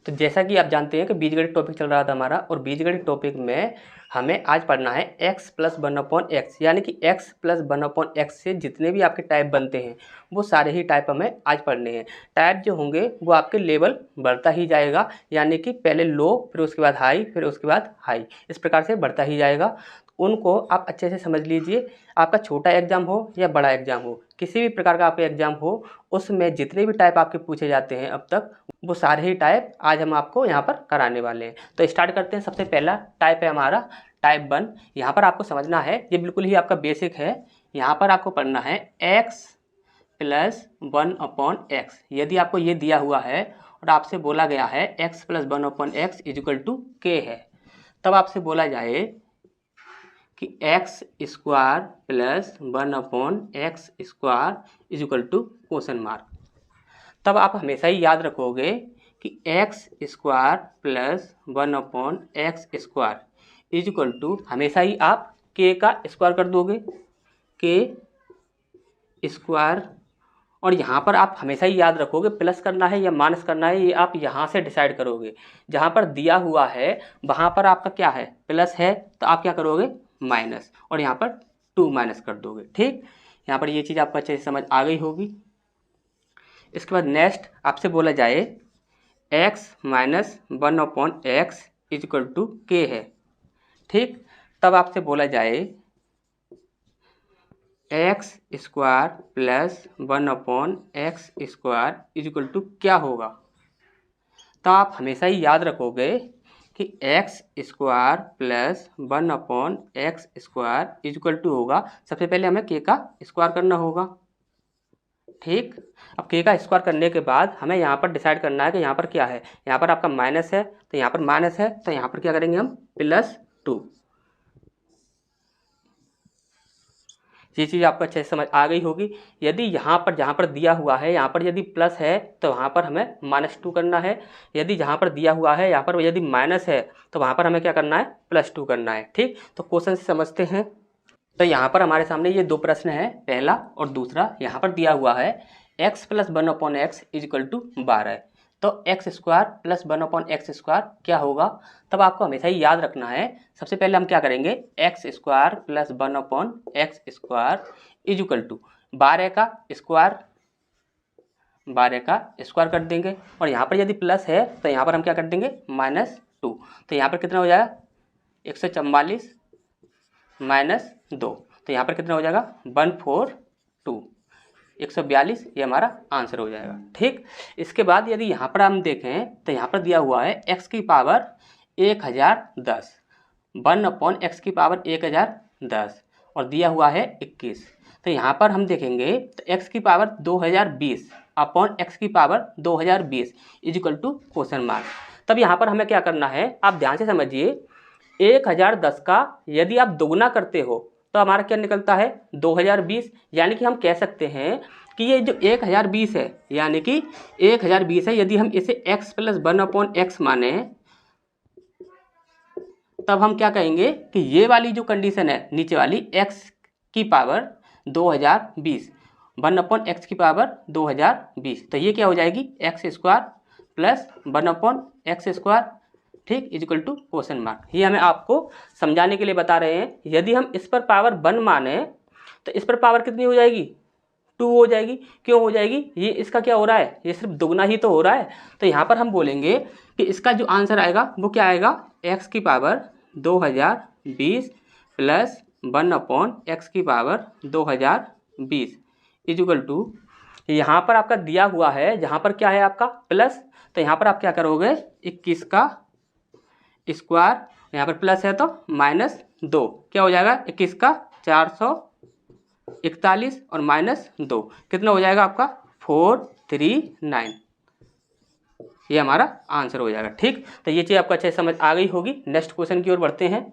तो जैसा कि आप जानते हैं कि बीजगणित टॉपिक चल रहा था हमारा, और बीजगणित टॉपिक में हमें आज पढ़ना है x प्लस 1/x, यानी कि x प्लस 1/x से जितने भी आपके टाइप बनते हैं वो सारे ही टाइप हमें आज पढ़ने हैं। टाइप जो होंगे वो आपके लेवल बढ़ता ही जाएगा, यानी कि पहले लो, फिर उसके बाद हाई, फिर उसके बाद हाई, इस प्रकार से बढ़ता ही जाएगा। उनको आप अच्छे से समझ लीजिए। आपका छोटा एग्जाम हो या बड़ा एग्जाम हो, किसी भी प्रकार का आपका एग्जाम हो, उसमें जितने भी टाइप आपके पूछे जाते हैं अब तक, वो सारे ही टाइप आज हम आपको यहाँ पर कराने वाले हैं। तो स्टार्ट करते हैं। सबसे पहला टाइप है हमारा टाइप 1। यहाँ पर आपको समझना है, ये बिल्कुल ही आपका बेसिक है। यहाँ पर आपको पढ़ना है x प्लस 1/x। यदि आपको ये दिया हुआ है और आपसे बोला गया है x plus 1/x is equal to k है, तब आपसे बोला जाए कि x square plus 1/x square equal to question mark, तब आप हमेशा ही याद रखोगे कि x square plus 1/x square equal to, हमेशा ही आप के का स्क्वायर कर दोगे, के स्क्वायर। और यहाँ पर आप हमेशा ही याद रखोगे प्लस करना है या माइनस करना है, ये आप यहाँ से डिसाइड करोगे। जहाँ पर दिया हुआ है वहाँ पर आपका क्या है, प्लस है, तो आप क्या करोगे, माइनस, और यहाँ पर 2 माइनस कर दोगे। ठीक, यहाँ पर ये चीज़ आपको अच्छे से समझ आ गई होगी। इसके बाद नेक्स्ट आपसे बोला जाए x minus 1/x is equal to के है। ठीक, तब आपसे बोला जाए x square plus 1/x square equal to क्या होगा। तो आप हमेशा ही याद रखोगे कि x square plus 1/x square equal to होगा, सबसे पहले हमें के का स्क्वायर करना होगा। ठीक, अब के का स्क्वायर करने के बाद हमें यहाँ पर डिसाइड करना है कि यहाँ पर क्या है। यहाँ पर आपका माइनस है, तो यहाँ पर माइनस है, तो यहाँ पर क्या करेंगे हम, +2। ये चीज़ आपको अच्छे से समझ आ गई होगी। यदि यहाँ पर जहाँ पर दिया हुआ है यहाँ पर यदि प्लस है तो वहाँ पर हमें -2 करना है। यदि जहाँ पर दिया हुआ है यहाँ पर यदि माइनस है तो वहाँ पर हमें क्या करना है, +2 करना है। ठीक, तो क्वेश्चन से समझते हैं। तो यहाँ पर हमारे सामने ये 2 प्रश्न है, पहला और दूसरा। यहाँ पर दिया हुआ है x plus 1/x is equal to 12। तो x square plus 1/x square क्या होगा, तब आपको हमेशा ही याद रखना है। सबसे पहले हम क्या करेंगे, x square plus 1/x square equal to 12 का स्क्वायर, 12 का स्क्वायर कर देंगे, और यहाँ पर यदि प्लस है तो यहाँ पर हम क्या कर देंगे, -2। तो यहाँ पर कितना हो जाएगा, 144 -2, तो यहाँ पर कितना हो जाएगा, 142, 142, ये हमारा आंसर हो जाएगा। ठीक, इसके बाद यदि यहाँ पर हम देखें तो यहाँ पर दिया हुआ है x की पावर 1010, 1/x की पावर 1010, और दिया हुआ है 21। तो यहाँ पर हम देखेंगे तो x की पावर 2020 अपॉन x की power 2020 equal to question mark. तब यहाँ पर हमें क्या करना है, आप ध्यान से समझिए। 1010 का यदि आप दोगुना करते हो तो हमारा क्या निकलता है, 2020। यानी कि हम कह सकते हैं कि ये जो 1020 है, यानी कि 1020 है, यदि हम इसे x प्लस 1/x माने, तब हम क्या कहेंगे कि ये वाली जो कंडीशन है नीचे वाली, x की पावर 2020, 1/x की पावर 2020, तो ये क्या हो जाएगी, x square plus 1/x square, ठीक, इजिकल टू क्वेश्चन मार्क। ये हमें आपको समझाने के लिए बता रहे हैं। यदि हम इस पर पावर 1 माने तो इस पर पावर कितनी हो जाएगी, 2 हो जाएगी। क्यों हो जाएगी, ये इसका क्या हो रहा है, ये सिर्फ दुगना ही तो हो रहा है। तो यहाँ पर हम बोलेंगे कि इसका जो आंसर आएगा वो क्या आएगा, x की पावर 2020 प्लस 1/x की पावर 2020 इजिकल टू, यहाँ पर आपका दिया हुआ है, जहाँ पर क्या है आपका प्लस, तो यहाँ पर आप क्या करोगे, 21 का स्क्वायर, यहाँ पर प्लस है तो -2, क्या हो जाएगा, 21 का 441 और -2 कितना हो जाएगा आपका, 439, ये हमारा आंसर हो जाएगा। ठीक, तो ये चीज़ आपको अच्छे से समझ आ गई होगी। नेक्स्ट क्वेश्चन की ओर बढ़ते हैं।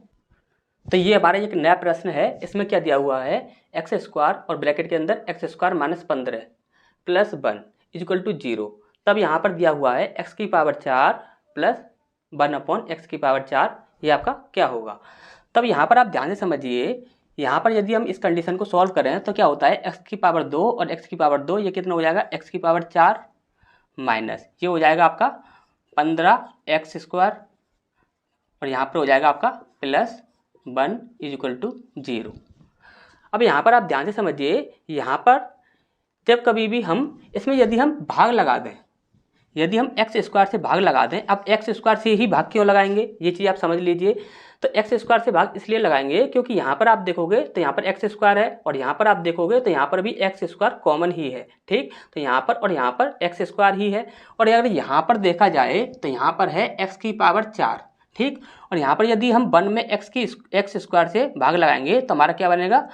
तो ये हमारा एक नया प्रश्न है। इसमें क्या दिया हुआ है, एक्स स्क्वायर और ब्रैकेट के अंदर x square -15 plus 1 equal to 0। तब यहाँ पर दिया हुआ है x की पावर 4 प्लस 1/x की पावर 4, ये आपका क्या होगा। तब यहाँ पर आप ध्यान से समझिए। यहाँ पर यदि हम इस कंडीशन को सॉल्व करें तो क्या होता है, x की पावर 2 और x की पावर 2, ये कितना हो जाएगा, x की पावर 4 माइनस, ये हो जाएगा आपका 15x² और यहाँ पर हो जाएगा आपका +1 = 0। अब यहाँ पर आप ध्यान से समझिए, यहाँ पर जब कभी भी हम इसमें यदि हम भाग लगा दें, यदि हम x² से भाग लगा दें, अब x² से ही भाग क्यों लगाएंगे ये चीज़ आप समझ लीजिए। तो x² से भाग इसलिए लगाएंगे क्योंकि यहाँ पर आप देखोगे तो यहाँ पर x² है और यहाँ पर आप देखोगे तो यहाँ पर भी x² कॉमन ही है, ठीक। तो यहाँ पर और यहाँ पर x² ही है। और अगर यहाँ पर देखा जाए तो यहाँ पर है x⁴, ठीक। और यहाँ पर यदि हम 1 में x² से भाग लगाएंगे तो हमारा क्या बनेगा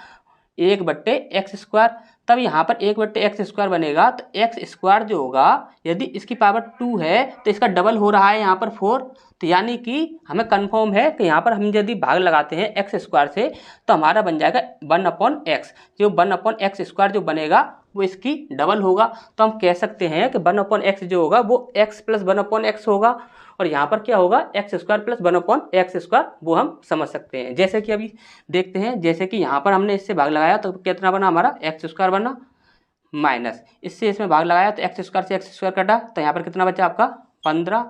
1/x²। तब यहाँ पर 1/x² बनेगा तो x² जो होगा यदि इसकी पावर 2 है तो इसका डबल हो रहा है यहाँ पर 4। तो यानी कि हमें कंफर्म है कि यहाँ पर हम यदि भाग लगाते हैं x² से तो हमारा बन जाएगा 1/x। जो 1/x² जो बनेगा वो इसकी डबल होगा। तो हम कह सकते हैं कि 1/x जो होगा वो x + 1/x होगा और यहाँ पर क्या होगा x² + 1/x², वो हम समझ सकते हैं। जैसे कि अभी देखते हैं, जैसे कि यहाँ पर हमने इससे भाग लगाया तो कितना बना हमारा x² बना, माइनस इससे इसमें भाग लगाया तो x² से x² कटा तो यहाँ पर कितना बचा आपका 15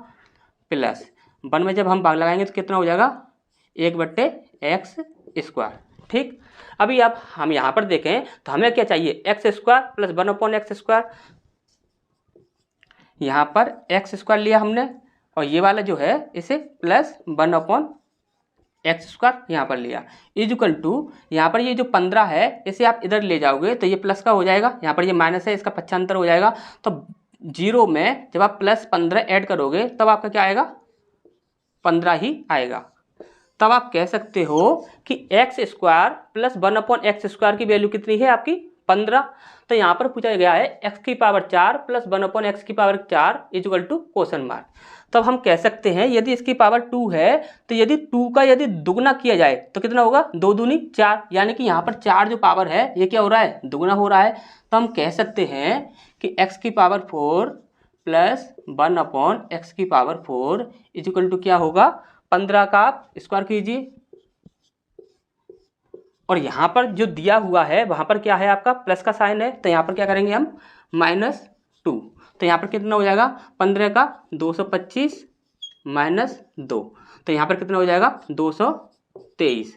प्लस 1 में जब हम भाग लगाएंगे तो कितना हो जाएगा 1/x², ठीक। अभी अब हम यहाँ पर देखें तो हमें क्या चाहिए x² + 1/x²। यहाँ पर x² लिया हमने और ये वाला जो है इसे +1/x² यहाँ पर लिया = यहाँ पर ये जो 15 है इसे आप इधर ले जाओगे तो ये प्लस का हो जाएगा, यहाँ पर ये माइनस है इसका पक्षांतर हो जाएगा। तो 0 में जब आप +15 ऐड करोगे तब आपका क्या आएगा 15 ही आएगा। तब आप कह सकते हो कि x² + 1/x² की वैल्यू कितनी है आपकी 15। तो यहाँ पर पूछा गया है x⁴ + 1/x⁴ = ? तब हम कह सकते हैं यदि इसकी पावर 2 है तो यदि 2 का यदि दुगना किया जाए तो कितना होगा 2 दूनी 4, यानी कि यहाँ पर 4 जो पावर है ये क्या हो रहा है दुगना हो रहा है। तो हम कह सकते हैं कि x⁴ + 1/x⁴ = क्या होगा 15 का आप स्क्वायर कीजिए और यहाँ पर जो दिया हुआ है वहाँ पर क्या है आपका प्लस का साइन है तो यहाँ पर क्या करेंगे हम -2। तो यहाँ पर कितना हो जाएगा 15 का 225 -2 तो यहाँ पर कितना हो जाएगा 223।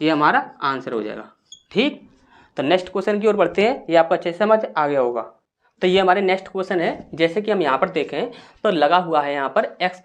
ये हमारा आंसर हो जाएगा, ठीक। तो नेक्स्ट क्वेश्चन की ओर बढ़ते हैं, ये आपको अच्छे से समझ आ गया होगा। तो ये हमारे नेक्स्ट क्वेश्चन है। जैसे कि हम यहाँ पर देखें तो लगा हुआ है यहाँ पर x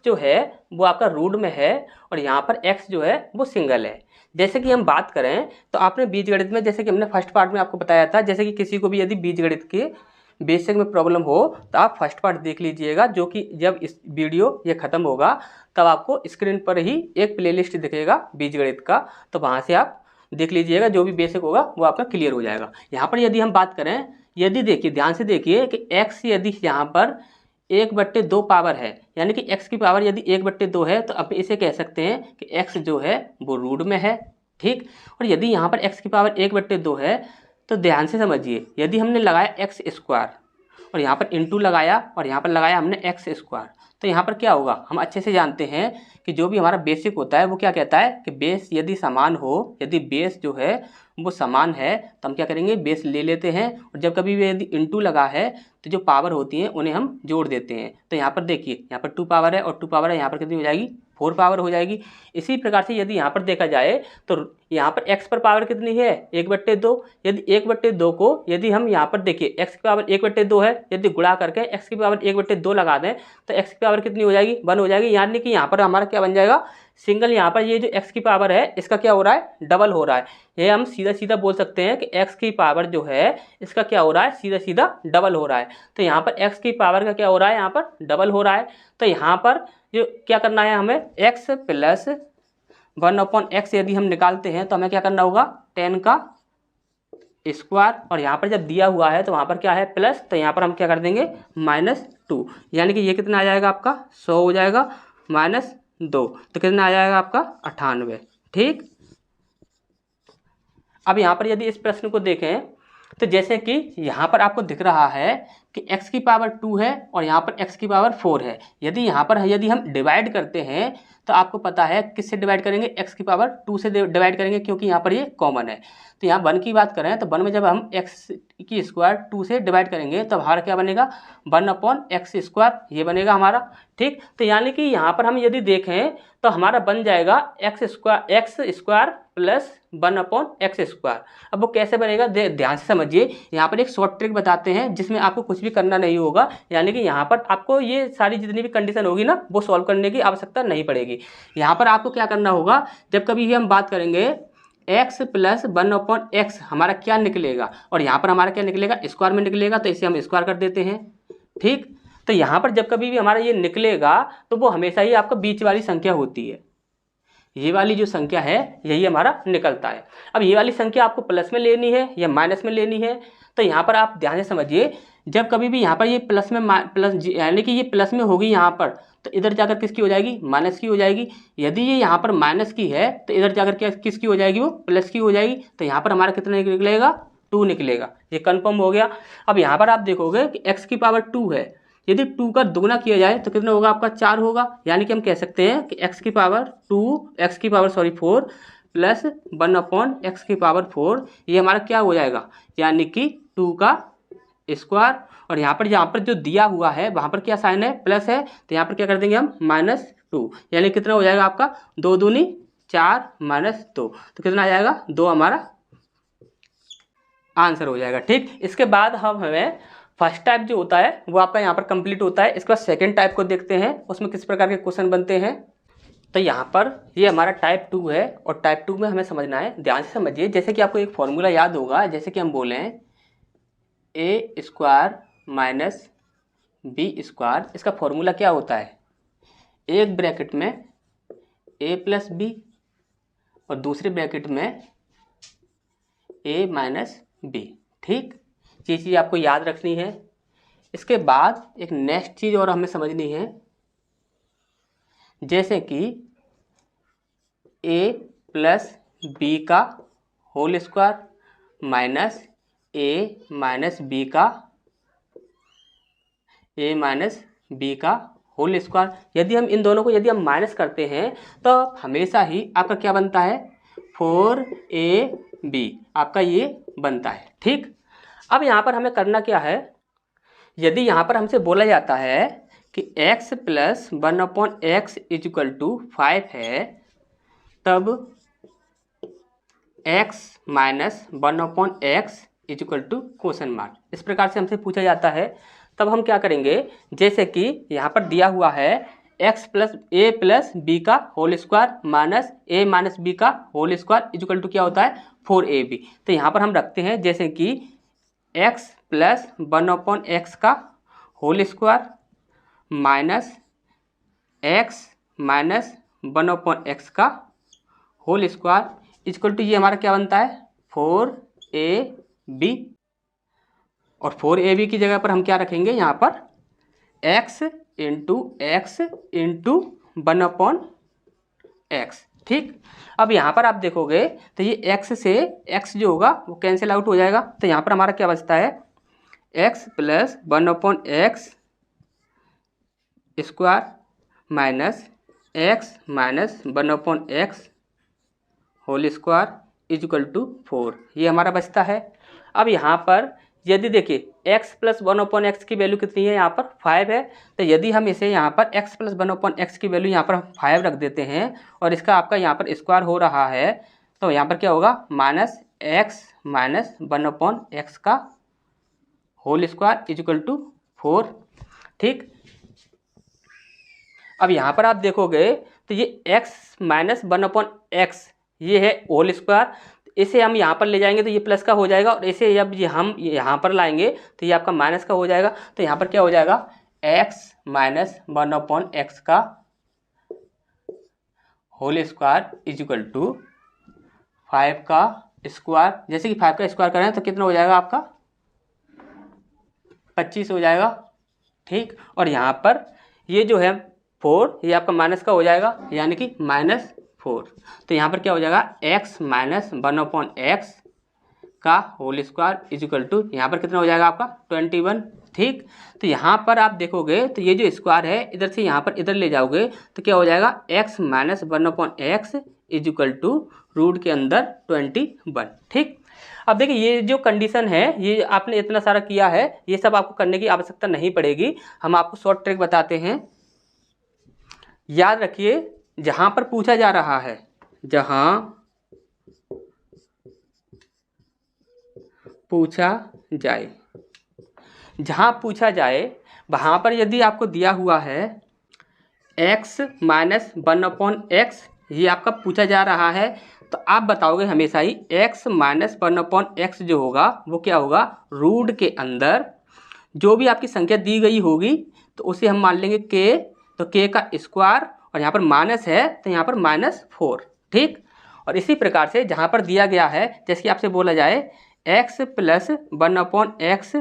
जो है वो आपका रूट में है और यहाँ पर x जो है वो सिंगल है। जैसे कि हम बात करें तो आपने बीजगणित में, जैसे कि हमने फर्स्ट पार्ट में आपको बताया था, जैसे कि किसी को भी यदि बीजगणित के बेसिक में प्रॉब्लम हो तो आप फर्स्ट पार्ट देख लीजिएगा, जो कि जब इस वीडियो ये ख़त्म होगा तब आपको स्क्रीन पर ही एक प्लेलिस्ट दिखेगा बीजगणित का, तो वहाँ से आप देख लीजिएगा, जो भी बेसिक होगा वो आपका क्लियर हो जाएगा। यहाँ पर यदि हम बात करें, यदि देखिए ध्यान से देखिए कि x यदि यहाँ पर 1/2 पावर है, यानी कि x की पावर यदि 1/2 है तो अब इसे कह सकते हैं कि x जो है वो रूट में है, ठीक। और यदि यहाँ पर x की पावर 1/2 है तो ध्यान से समझिए, यदि हमने लगाया x² और यहाँ पर इंटू लगाया और यहाँ पर लगाया हमने x², तो यहाँ पर क्या होगा हम अच्छे से जानते हैं कि जो भी हमारा बेसिक होता है वो क्या कहता है कि बेस यदि समान हो, यदि बेस जो है वो समान है तो हम क्या करेंगे बेस ले लेते हैं और जब कभी भी यदि इंटू लगा है तो जो पावर होती हैं उन्हें हम जोड़ देते हैं। तो यहाँ पर देखिए यहाँ पर 2 पावर है और 2 पावर है, यहाँ पर कितनी हो जाएगी 4 पावर हो जाएगी। इसी प्रकार से यदि यहाँ पर देखा जाए तो यहाँ पर x पर पावर कितनी है 1/2। यदि 1/2 को यदि हम यहाँ पर देखिए x की पावर 1/2 है, यदि गुणा करके x की पावर 1/2 लगा दें तो x की पावर कितनी हो जाएगी 1 हो जाएगी, यानी कि यहाँ पर हमारा क्या बन जाएगा सिंगल। यहाँ पर ये जो x की पावर है इसका क्या हो रहा है डबल हो रहा है। ये हम सीधा सीधा बोल सकते हैं कि x की पावर जो है इसका क्या हो रहा है सीधा सीधा डबल हो रहा है। तो यहाँ पर x की पावर का क्या हो रहा है यहाँ पर डबल हो रहा है। तो यहाँ पर जो क्या करना है हमें x + 1/x यदि हम निकालते हैं तो हमें क्या करना होगा 10 का स्क्वायर और यहाँ पर जब दिया हुआ है तो वहाँ पर क्या है प्लस, तो यहाँ पर हम क्या कर देंगे -2, यानी कि ये कितना आ जाएगा आपका 100 हो जाएगा -2 तो कितना आ जाएगा आपका 98, ठीक। अब यहाँ पर यदि इस प्रश्न को देखें तो जैसे कि यहाँ पर आपको दिख रहा है कि x की पावर 2 है और यहाँ पर x की पावर 4 है। यदि यहाँ पर यदि हम डिवाइड करते हैं तो आपको पता है किससे डिवाइड करेंगे, x की पावर 2 से डिवाइड करेंगे, क्योंकि यहाँ पर ये कॉमन है। तो यहाँ 1 की बात करें तो 1 में जब हम x की स्क्वायर 2 से डिवाइड करेंगे तो हमारा क्या बनेगा, 1/x स्क्वायर, ये बनेगा हमारा। ठीक, तो यानी कि यहाँ पर हम यदि देखें तो हमारा बन जाएगा x square plus 1/x square. अब वो कैसे बनेगा ध्यान से समझिए। यहाँ पर एक शॉर्ट ट्रिक बताते हैं जिसमें आपको कुछ भी करना नहीं होगा, यानी कि यहाँ पर आपको ये सारी जितनी भी कंडीशन होगी ना वो सॉल्व करने की आवश्यकता नहीं पड़ेगी। यहाँ पर आपको क्या करना होगा, जब कभी भी हम बात करेंगे x प्लस 1/x हमारा क्या निकलेगा, और यहाँ पर हमारा क्या निकलेगा, स्क्वायर में निकलेगा, तो इसे हम स्क्वायर कर देते हैं। ठीक, तो यहाँ पर जब कभी भी हमारा ये निकलेगा तो वो हमेशा ही आपका बीच वाली संख्या होती है। ये वाली जो संख्या है यही हमारा निकलता है। अब ये वाली संख्या आपको प्लस में लेनी है या माइनस में लेनी है, तो यहाँ पर आप ध्यान से समझिए। जब कभी भी यहाँ पर ये प्लस में यानी कि ये प्लस में होगी यहाँ पर, तो इधर जाकर किसकी हो जाएगी, माइनस की हो जाएगी। यदि ये यहाँ पर माइनस की है तो इधर जाकर क्या किसकी हो जाएगी, वो प्लस की हो जाएगी। तो यहाँ पर हमारा कितना निकलेगा, 2 निकलेगा। ये कन्फर्म हो गया। अब यहाँ पर आप देखोगे कि x की पावर 2 है, यदि 2 का दुगना किया जाए तो कितना होगा आपका, 4 होगा। यानी कि हम कह सकते हैं कि x की पावर 4 प्लस 1/x की पावर 4, ये हमारा क्या हो जाएगा, यानी कि 2 का स्क्वायर। और यहाँ पर जो दिया हुआ है वहाँ पर क्या साइन है, प्लस है, तो यहाँ पर क्या कर देंगे हम -2, यानी कितना हो जाएगा आपका 2 दूनी 4 -2, तो कितना आ जाएगा 2 हमारा आंसर हो जाएगा। ठीक, इसके बाद हमें फर्स्ट टाइप जो होता है वो आपका यहाँ पर कंप्लीट होता है। इसके बाद सेकंड टाइप को देखते हैं, उसमें किस प्रकार के क्वेश्चन बनते हैं। तो यहाँ पर ये हमारा टाइप 2 है, और टाइप 2 में हमें समझना है, ध्यान से समझिए। जैसे कि आपको एक फॉर्मूला याद होगा, जैसे कि हम बोलें a square minus B square, इसका फॉर्मूला क्या होता है, एक ब्रैकेट में a प्लस बी और दूसरे ब्रैकेट में a माइनस बी। ठीक, ये चीज़ आपको याद रखनी है। इसके बाद एक नेक्स्ट चीज़ और हमें समझनी है, जैसे कि a प्लस बी का whole square minus a minus B का होल स्क्वायर। यदि हम इन दोनों को यदि हम माइनस करते हैं तो हमेशा ही आपका क्या बनता है, 4ab आपका ये बनता है। ठीक, अब यहाँ पर हमें करना क्या है, यदि यहाँ पर हमसे बोला जाता है कि x plus 1/x equal to 5 है, तब x minus 1/x equal to question mark, इस प्रकार से हमसे पूछा जाता है। तब हम क्या करेंगे, जैसे कि यहाँ पर दिया हुआ है a प्लस बी का whole square minus a minus B का होल स्क्वायर इक्वल टू क्या होता है, 4ab। तो यहाँ पर हम रखते हैं जैसे कि x प्लस 1/x का whole square minus x minus 1/x का होल स्क्वायर इक्वल टू ये हमारा क्या बनता है, 4ab। और 4ab की जगह पर हम क्या रखेंगे, यहाँ पर x इंटू 1/x। ठीक, अब यहाँ पर आप देखोगे तो ये x से x जो होगा वो कैंसिल आउट हो जाएगा। तो यहाँ पर हमारा क्या बचता है, x plus 1/x square minus x minus 1/x whole square equal to 4, ये हमारा बचता है। अब यहाँ पर यदि देखिए x प्लस 1/x की वैल्यू कितनी है, यहाँ पर 5 है। तो यदि हम इसे यहाँ पर x प्लस 1/x की वैल्यू यहाँ पर 5 रख देते हैं और इसका आपका यहाँ पर स्क्वायर हो रहा है, तो यहाँ पर क्या होगा, माइनस x माइनस 1/x का होल स्क्वायर इक्वल टू 4। ठीक, अब यहाँ पर आप देखोगे तो ये x माइनस 1/x ये है होल स्क्वायर, इसे हम यहाँ पर ले जाएंगे तो ये प्लस का हो जाएगा, और इसे जब ये हम यहाँ पर लाएंगे तो ये आपका माइनस का हो जाएगा। तो यहाँ पर क्या हो जाएगा, x माइनस 1/x का होल स्क्वायर इक्वल टू 5 का स्क्वायर। जैसे कि 5 का स्क्वायर करें तो कितना हो जाएगा आपका, 25 हो जाएगा। ठीक, और यहाँ पर ये जो है 4 ये आपका माइनस का हो जाएगा, यानी कि -4। तो यहाँ पर क्या हो जाएगा, x माइनस 1/x का होल स्क्वायर इजिकल टू यहाँ पर कितना हो जाएगा आपका 21। ठीक, तो यहाँ पर आप देखोगे तो ये जो स्क्वायर है इधर से यहाँ पर इधर ले जाओगे तो क्या हो जाएगा x minus 1/x is equal to root के अंदर 21। ठीक, अब देखिए ये जो कंडीशन है ये आपने इतना सारा किया है, ये सब आपको करने की आवश्यकता नहीं पड़ेगी। हम आपको शॉर्ट ट्रिक बताते हैं। याद रखिए जहाँ पर पूछा जा रहा है, जहाँ पूछा जाए, जहाँ पूछा जाए वहाँ पर यदि आपको दिया हुआ है x माइनस 1/x, ये आपका पूछा जा रहा है, तो आप बताओगे हमेशा ही x माइनस 1/x जो होगा वो क्या होगा, रूट के अंदर जो भी आपकी संख्या दी गई होगी तो उसे हम मान लेंगे k, तो k का स्क्वायर और यहाँ पर माइनस है तो यहाँ पर -4। ठीक, और इसी प्रकार से जहाँ पर दिया गया है, जैसे कि आपसे बोला जाए x plus 1/x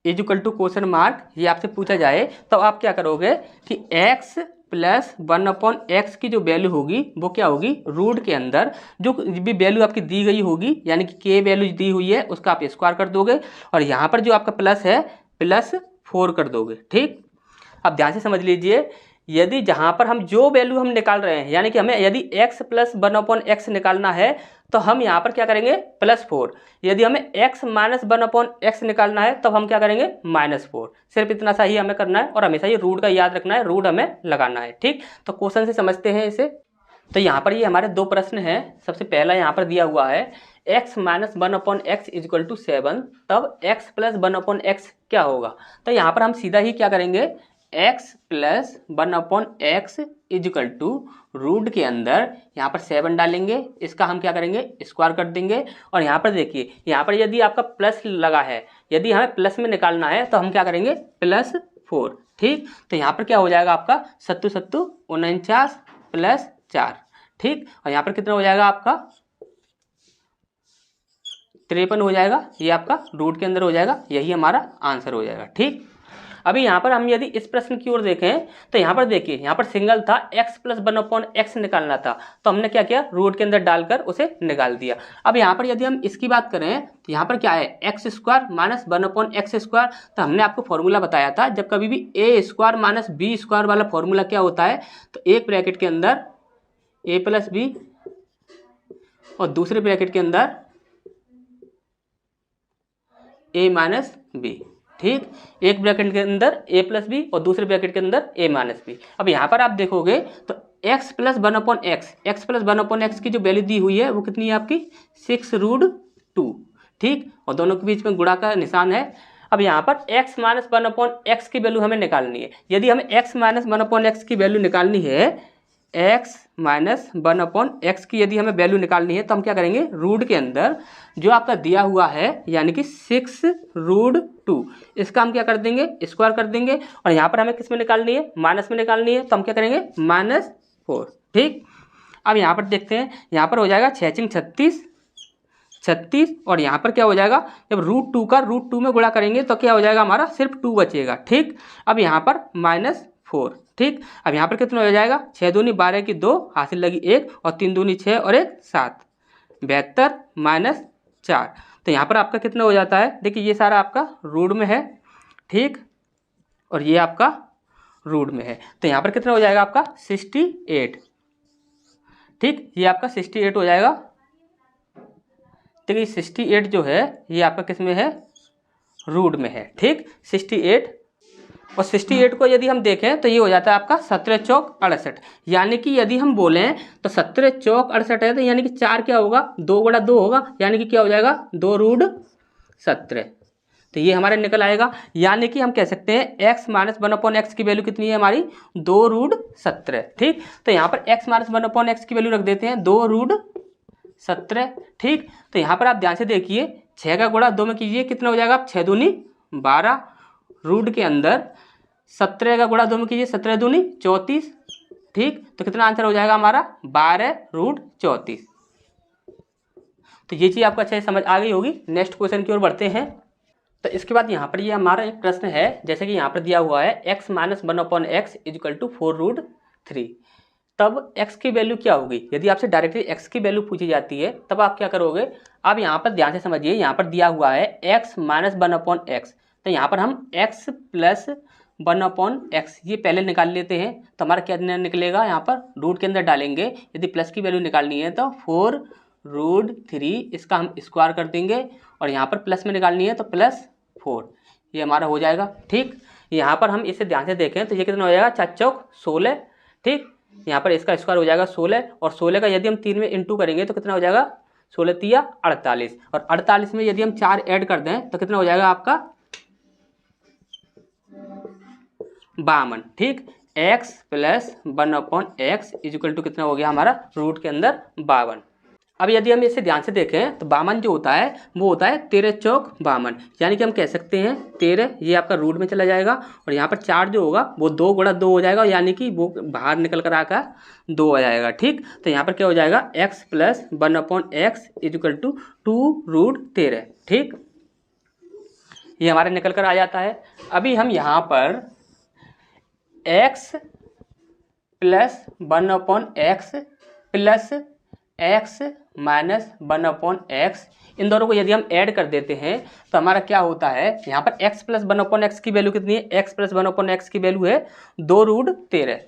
is equal to question mark, ये आपसे पूछा जाए तो आप क्या करोगे कि x प्लस 1/x की जो वैल्यू होगी वो क्या होगी, रूट के अंदर जो भी वैल्यू आपकी दी गई होगी यानी कि k वैल्यू दी हुई है उसका आप स्क्वायर कर दोगे और यहाँ पर जो आपका प्लस है +4 कर दोगे। ठीक, अब ध्यान से समझ लीजिए, यदि जहाँ पर हम जो वैल्यू हम निकाल रहे हैं यानी कि हमें यदि x प्लस 1/x निकालना है तो हम यहाँ पर क्या करेंगे +4, यदि हमें x माइनस 1/x निकालना है तब हम क्या करेंगे -4। सिर्फ इतना सा ही हमें करना है और हमेशा ये रूट का याद रखना है, रूट हमें लगाना है। ठीक, तो क्वेश्चन से समझते हैं इसे। तो यहाँ पर ये हमारे दो प्रश्न हैं। सबसे पहला यहाँ पर दिया हुआ है x minus 1/x is equal to 7, तब x प्लस 1/x क्या होगा। तो यहाँ पर हम सीधा ही क्या करेंगे, x plus 1/x is equal to root के अंदर यहाँ पर 7 डालेंगे, इसका हम क्या करेंगे स्क्वायर कर देंगे। और यहाँ पर देखिए, यहाँ पर यदि आपका प्लस लगा है, यदि हमें प्लस में निकालना है तो हम क्या करेंगे +4। ठीक, तो यहाँ पर क्या हो जाएगा आपका 7 7 49 प्लस 4। ठीक, और यहाँ पर कितना हो जाएगा आपका 53 हो जाएगा, ये आपका रूट के अंदर हो जाएगा, यही हमारा आंसर हो जाएगा। ठीक, अभी यहाँ पर हम यदि इस प्रश्न की ओर देखें तो यहाँ पर देखिए, यहाँ पर सिंगल था, x प्लस 1/x निकालना था तो हमने क्या किया, रूट के अंदर डालकर उसे निकाल दिया। अब यहाँ पर यदि हम इसकी बात करें तो यहाँ पर क्या है x square minus 1/x square. तो हमने आपको फॉर्मूला बताया था, जब कभी भी a square minus b square वाला फॉर्मूला क्या होता है, तो एक ब्रैकेट के अंदर a प्लस b और दूसरे ब्रैकेट के अंदर a माइनस b। ठीक, एक ब्रैकेट के अंदर a प्लस बी और दूसरे ब्रैकेट के अंदर a माइनस बी। अब यहाँ पर आप देखोगे तो x प्लस 1/x की जो वैल्यू दी हुई है वो कितनी है आपकी 6√2। ठीक, और दोनों के बीच में गुणा का निशान है। अब यहाँ पर x माइनस 1/x की वैल्यू हमें निकालनी है। यदि हमें x माइनस 1/x की वैल्यू निकालनी है, x माइनस 1/x की यदि हमें वैल्यू निकालनी है तो हम क्या करेंगे, रूट के अंदर जो आपका दिया हुआ है यानी कि 6√2, इसका हम क्या कर देंगे स्क्वायर कर देंगे। और यहाँ पर हमें किस में निकालनी है, माइनस में निकालनी है, तो हम क्या करेंगे -4। ठीक, अब यहाँ पर देखते हैं, यहाँ पर हो जाएगा 6×6 36 और यहाँ पर क्या हो जाएगा, जब √2 का √2 में गुणा करेंगे तो क्या हो जाएगा, हमारा सिर्फ 2 बचेगा। ठीक, अब यहाँ पर -4। ठीक, अब यहाँ पर कितना हो जाएगा, 6 दूनी 12 की 2 हासिल लगी 1 और 3 दूनी 6 और 1 7, 72 -4। तो यहाँ पर आपका कितना हो जाता है, देखिए ये सारा आपका रूट में है। ठीक, और ये आपका रूट में है, तो यहाँ पर कितना हो जाएगा आपका 68। ठीक, ये आपका 68 हो जाएगा। देखिए 68 जो है ये आपका किस में है, रूट में है। ठीक, 68 और 68 को यदि हम देखें तो ये हो जाता है आपका 17 चौक 68, यानी कि यदि हम बोलें तो 17 चौक 68 है तो यानी कि 4 क्या होगा, 2 × 2 होगा, यानी कि क्या हो जाएगा 2√17। तो ये हमारे निकल आएगा, यानी कि हम कह सकते हैं x माइनस 1/x की वैल्यू कितनी है हमारी 2√17। ठीक, तो यहाँ पर x माइनस 1/x की वैल्यू रख देते हैं 2√17। ठीक, तो यहाँ पर आप ध्यान से देखिए, 6 का गुणा 2 में कीजिए, कितना हो जाएगा, 6 दूनी 12, रूट के अंदर 17 का गुणा 2 में कीजिए, 17 दूनी 34। ठीक, तो कितना आंसर हो जाएगा हमारा 12√34। तो ये चीज़ आपको अच्छे से समझ आ गई होगी। नेक्स्ट क्वेश्चन की ओर बढ़ते हैं। तो इसके बाद यहाँ पर ये हमारा एक प्रश्न है, जैसे कि यहाँ पर दिया हुआ है x minus 1/x is equal to 4√3। तब x की वैल्यू क्या होगी। यदि आपसे डायरेक्टली x की वैल्यू पूछी जाती है तब आप क्या करोगे। अब यहाँ पर ध्यान से समझिए, यहाँ पर दिया हुआ है x माइनस 1/x, तो यहाँ पर हम x प्लस 1/x ये पहले निकाल लेते हैं। तो हमारा क्या निकलेगा, यहाँ पर रूट के अंदर डालेंगे। यदि प्लस की वैल्यू निकालनी है तो 4√3 इसका हम स्क्वायर कर देंगे, और यहाँ पर प्लस में निकालनी है तो +4, ये हमारा हो जाएगा। ठीक, यहाँ पर हम इसे ध्यान से देखें तो ये कितना हो जाएगा, 4 चौक 16। ठीक, यहाँ पर इसका स्क्वायर हो जाएगा 16, और 16 का यदि हम 3 में इंटू करेंगे तो कितना हो जाएगा, 16 तिया 48, और 48 में यदि हम 4 ऐड कर दें तो कितना हो जाएगा आपका 52। ठीक, x plus 1/x equal to कितना हो गया हमारा रूट के अंदर 52। अब यदि हम इसे ध्यान से देखें तो 52 जो होता है वो होता है 13 चौक 52, यानी कि हम कह सकते हैं 13 ये आपका रूट में चला जाएगा, और यहाँ पर 4 जो होगा वो 2 गुणा 2 हो जाएगा, यानी कि वो बाहर निकल कर आकर 2 आ जाएगा। ठीक, तो यहाँ पर क्या हो जाएगा, x plus 1/x equal to 2√13। ठीक, ये हमारे निकल कर आ जाता है। अभी हम यहाँ पर x plus 1/x plus x minus 1/x इन दोनों को यदि हम ऐड कर देते हैं तो हमारा क्या होता है, यहाँ पर x प्लस 1/x की वैल्यू कितनी है, x प्लस 1/x की वैल्यू है 2√13,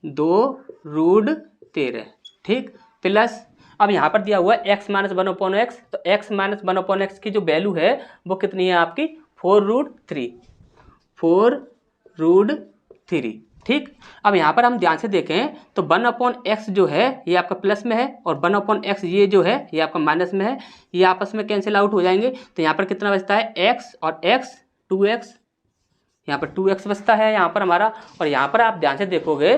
2√13। ठीक, प्लस अब यहाँ पर दिया हुआ है x माइनस 1/x, तो x माइनस 1/x की जो वैल्यू है वो कितनी है आपकी 4√3, 4√3। ठीक, अब यहाँ पर हम ध्यान से देखें तो 1/x जो है ये आपका प्लस में है, और 1/x ये जो है ये आपका माइनस में है, ये आपस में कैंसिल आउट हो जाएंगे। तो यहाँ पर कितना बचता है, x और x 2x, यहाँ पर 2x बचता है यहाँ पर हमारा। और यहाँ पर आप ध्यान से देखोगे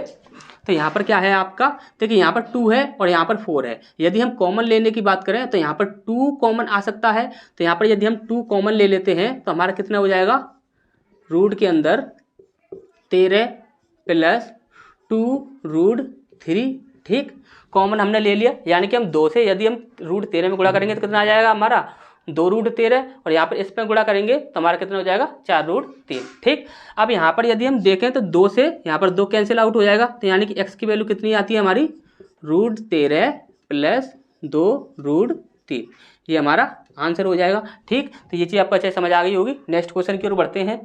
तो यहाँ पर क्या है आपका, देखिए यहाँ पर 2 है और यहाँ पर 4 है। यदि हम कॉमन लेने की बात करें तो यहाँ पर 2 कॉमन आ सकता है, तो यहाँ पर यदि हम 2 कॉमन ले लेते हैं तो हमारा कितना हो जाएगा, रूट के अंदर 13 प्लस 2√3। ठीक, कॉमन हमने ले लिया, यानी कि हम 2 से यदि हम √13 में गुणा करेंगे तो कितना आ जाएगा हमारा 2√13, और यहाँ पर इस पर गुणा करेंगे तो हमारा कितना हो जाएगा 4√3। ठीक, अब यहाँ पर यदि हम देखें तो 2 से यहाँ पर 2 कैंसिल आउट हो जाएगा, तो यानी कि x की वैल्यू कितनी आती है हमारी, √13 प्लस 2√3, ये हमारा आंसर हो जाएगा। ठीक, तो ये चीज़ आपको अच्छे समझ आ गई होगी। नेक्स्ट क्वेश्चन की ओर बढ़ते हैं।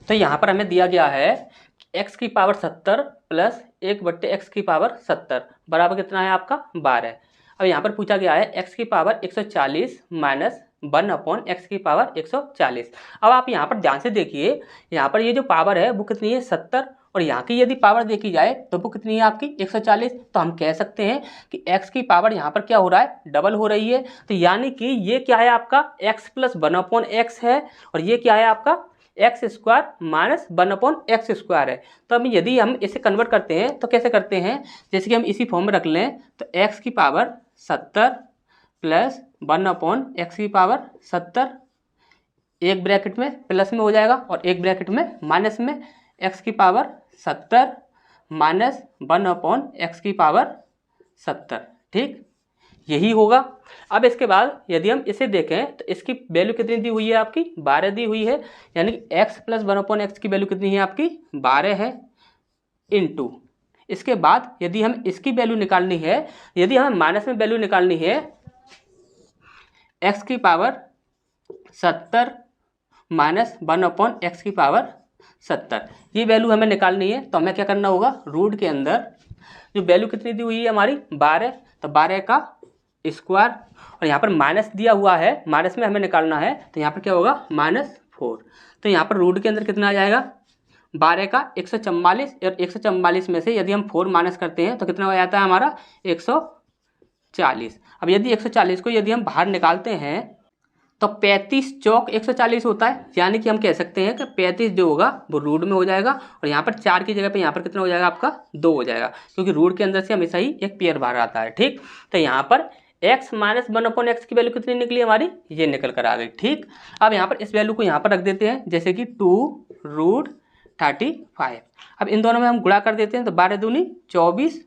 तो यहाँ पर हमें दिया गया है x की पावर 70 प्लस 1/x की पावर 70 बराबर कितना है आपका 12। अब यहाँ पर पूछा गया है x की पावर 140 माइनस 1/x की पावर 140। अब आप यहाँ पर ध्यान से देखिए, यहाँ पर ये जो पावर है वो कितनी है 70, और यहाँ की यदि पावर देखी जाए तो वो कितनी है आपकी 140। तो हम कह सकते हैं कि x की पावर यहाँ पर क्या हो रहा है, डबल हो रही है। तो यानी कि ये क्या है आपका x प्लस 1/x है, और ये क्या है आपका एक्स स्क्वायर माइनस 1/x² है। तो अब यदि हम इसे कन्वर्ट करते हैं तो कैसे करते हैं, जैसे कि हम इसी फॉर्म में रख लें तो x की पावर 70 प्लस 1/x की पावर 70, एक ब्रैकेट में प्लस में हो जाएगा और एक ब्रैकेट में माइनस में, x की पावर 70 माइनस 1/x की पावर 70। ठीक, यही होगा। अब इसके बाद यदि हम इसे देखें तो इसकी वैल्यू कितनी दी हुई है आपकी 12 दी हुई है, यानी कि x प्लस 1/x की वैल्यू कितनी है आपकी 12 है, इनटू इसके बाद यदि हम इसकी वैल्यू निकालनी है, यदि हमें माइनस में वैल्यू निकालनी है x की पावर 70 माइनस 1/x की पावर 70, ये वैल्यू हमें निकालनी है। तो हमें क्या करना होगा, रूट के अंदर जो वैल्यू कितनी दी हुई है हमारी 12, तो 12 का स्क्वायर, और यहाँ पर माइनस दिया हुआ है, माइनस में हमें निकालना है तो यहाँ पर क्या होगा -4। तो यहाँ पर रूट के अंदर कितना आ जाएगा 12 का 144, और 144 में से यदि हम 4 माइनस करते हैं तो कितना हो जाता है हमारा 140। अब यदि 140 को यदि हम बाहर निकालते हैं तो 35 चौक 140 होता है, यानी कि हम कह सकते हैं कि 35 जो होगा वो रूट में हो जाएगा, और यहाँ पर 4 की जगह पे यहाँ पर कितना हो जाएगा आपका 2 हो जाएगा, क्योंकि रूट के अंदर से हमेशा ही एक पेयर बाहर आता है। ठीक, तो यहाँ पर x माइनस 1/x की वैल्यू कितनी निकली हमारी, ये निकल कर आ गई। ठीक, अब यहाँ पर इस वैल्यू को यहाँ पर रख देते हैं, जैसे कि 2√35। अब इन दोनों में हम गुणा कर देते हैं तो 12 दूनी 24,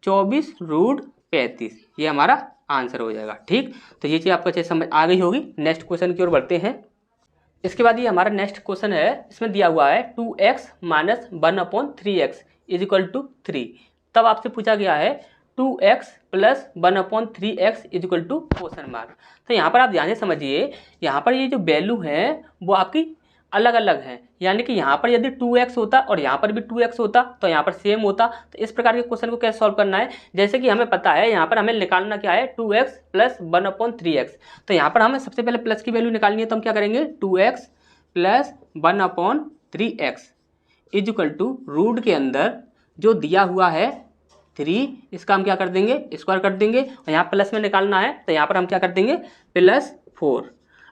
24√35, ये हमारा आंसर हो जाएगा। ठीक, तो ये चीज़ आपको अच्छे समझ आ गई होगी। नेक्स्ट क्वेश्चन की ओर बढ़ते हैं। इसके बाद ये हमारा नेक्स्ट क्वेश्चन है, इसमें दिया हुआ है 2x minus 1/3x is equal to 3। तब आपसे पूछा गया है 2x plus 1/3x equal to question mark. तो यहाँ पर आप ध्यान से समझिए, यहाँ पर ये जो वैल्यू है वो आपकी अलग अलग हैं, यानी कि यहाँ पर यदि 2x होता और यहाँ पर भी 2x होता तो यहाँ पर सेम होता। तो इस प्रकार के क्वेश्चन को कैसे सॉल्व करना है, जैसे कि हमें पता है यहाँ पर हमें निकालना क्या है 2x प्लस 1/3x। तो यहाँ पर हमें सबसे पहले प्लस की वैल्यू निकालनी है, तो हम क्या करेंगे 2x plus 1/3x equal to root के अंदर जो दिया हुआ है 3, इसका हम क्या कर देंगे स्क्वायर कर देंगे, और यहाँ प्लस में निकालना है तो यहाँ पर हम क्या कर देंगे +4।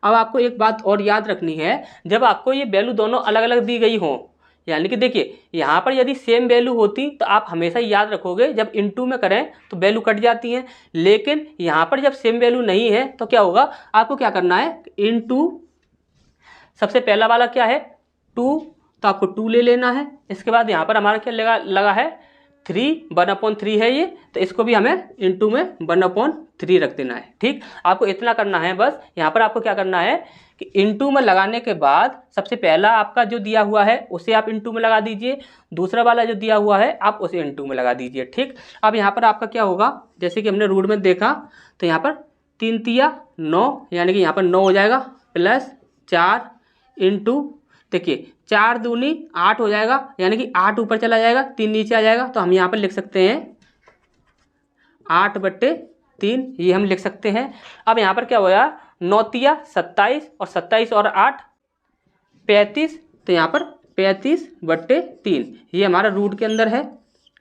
अब आपको एक बात और याद रखनी है, जब आपको ये वैल्यू दोनों अलग अलग दी गई हो, यानी कि देखिए यहाँ पर यदि सेम वैल्यू होती तो आप हमेशा याद रखोगे जब इनटू में करें तो वैल्यू कट जाती है, लेकिन यहाँ पर जब सेम वैल्यू नहीं है तो क्या होगा, आपको क्या करना है इनटू, सबसे पहला वाला क्या है 2, तो आपको 2 ले लेना है। इसके बाद यहाँ पर हमारा क्या लगा है 3, 1/3 है ये, तो इसको भी हमें इनटू में 1/3 रख देना है। ठीक, आपको इतना करना है बस। यहाँ पर आपको क्या करना है कि इनटू में लगाने के बाद सबसे पहला आपका जो दिया हुआ है उसे आप इनटू में लगा दीजिए, दूसरा वाला जो दिया हुआ है आप उसे इनटू में लगा दीजिए। ठीक, अब यहाँ पर आपका क्या होगा, जैसे कि हमने रूट में देखा तो यहाँ पर 3 तिया 9, यानी कि यहाँ पर 9 हो जाएगा, प्लस 4 इंटू, देखिए 4 दूनी 8 हो जाएगा, यानी कि 8 ऊपर चला जाएगा 3 नीचे आ जाएगा, तो हम यहाँ पर लिख सकते हैं 8/3, ये हम लिख सकते हैं। अब यहाँ पर क्या होगा 9 तिया 27 और 27 और 8 35, तो यहाँ पर 35/3 ये हमारा रूट के अंदर है।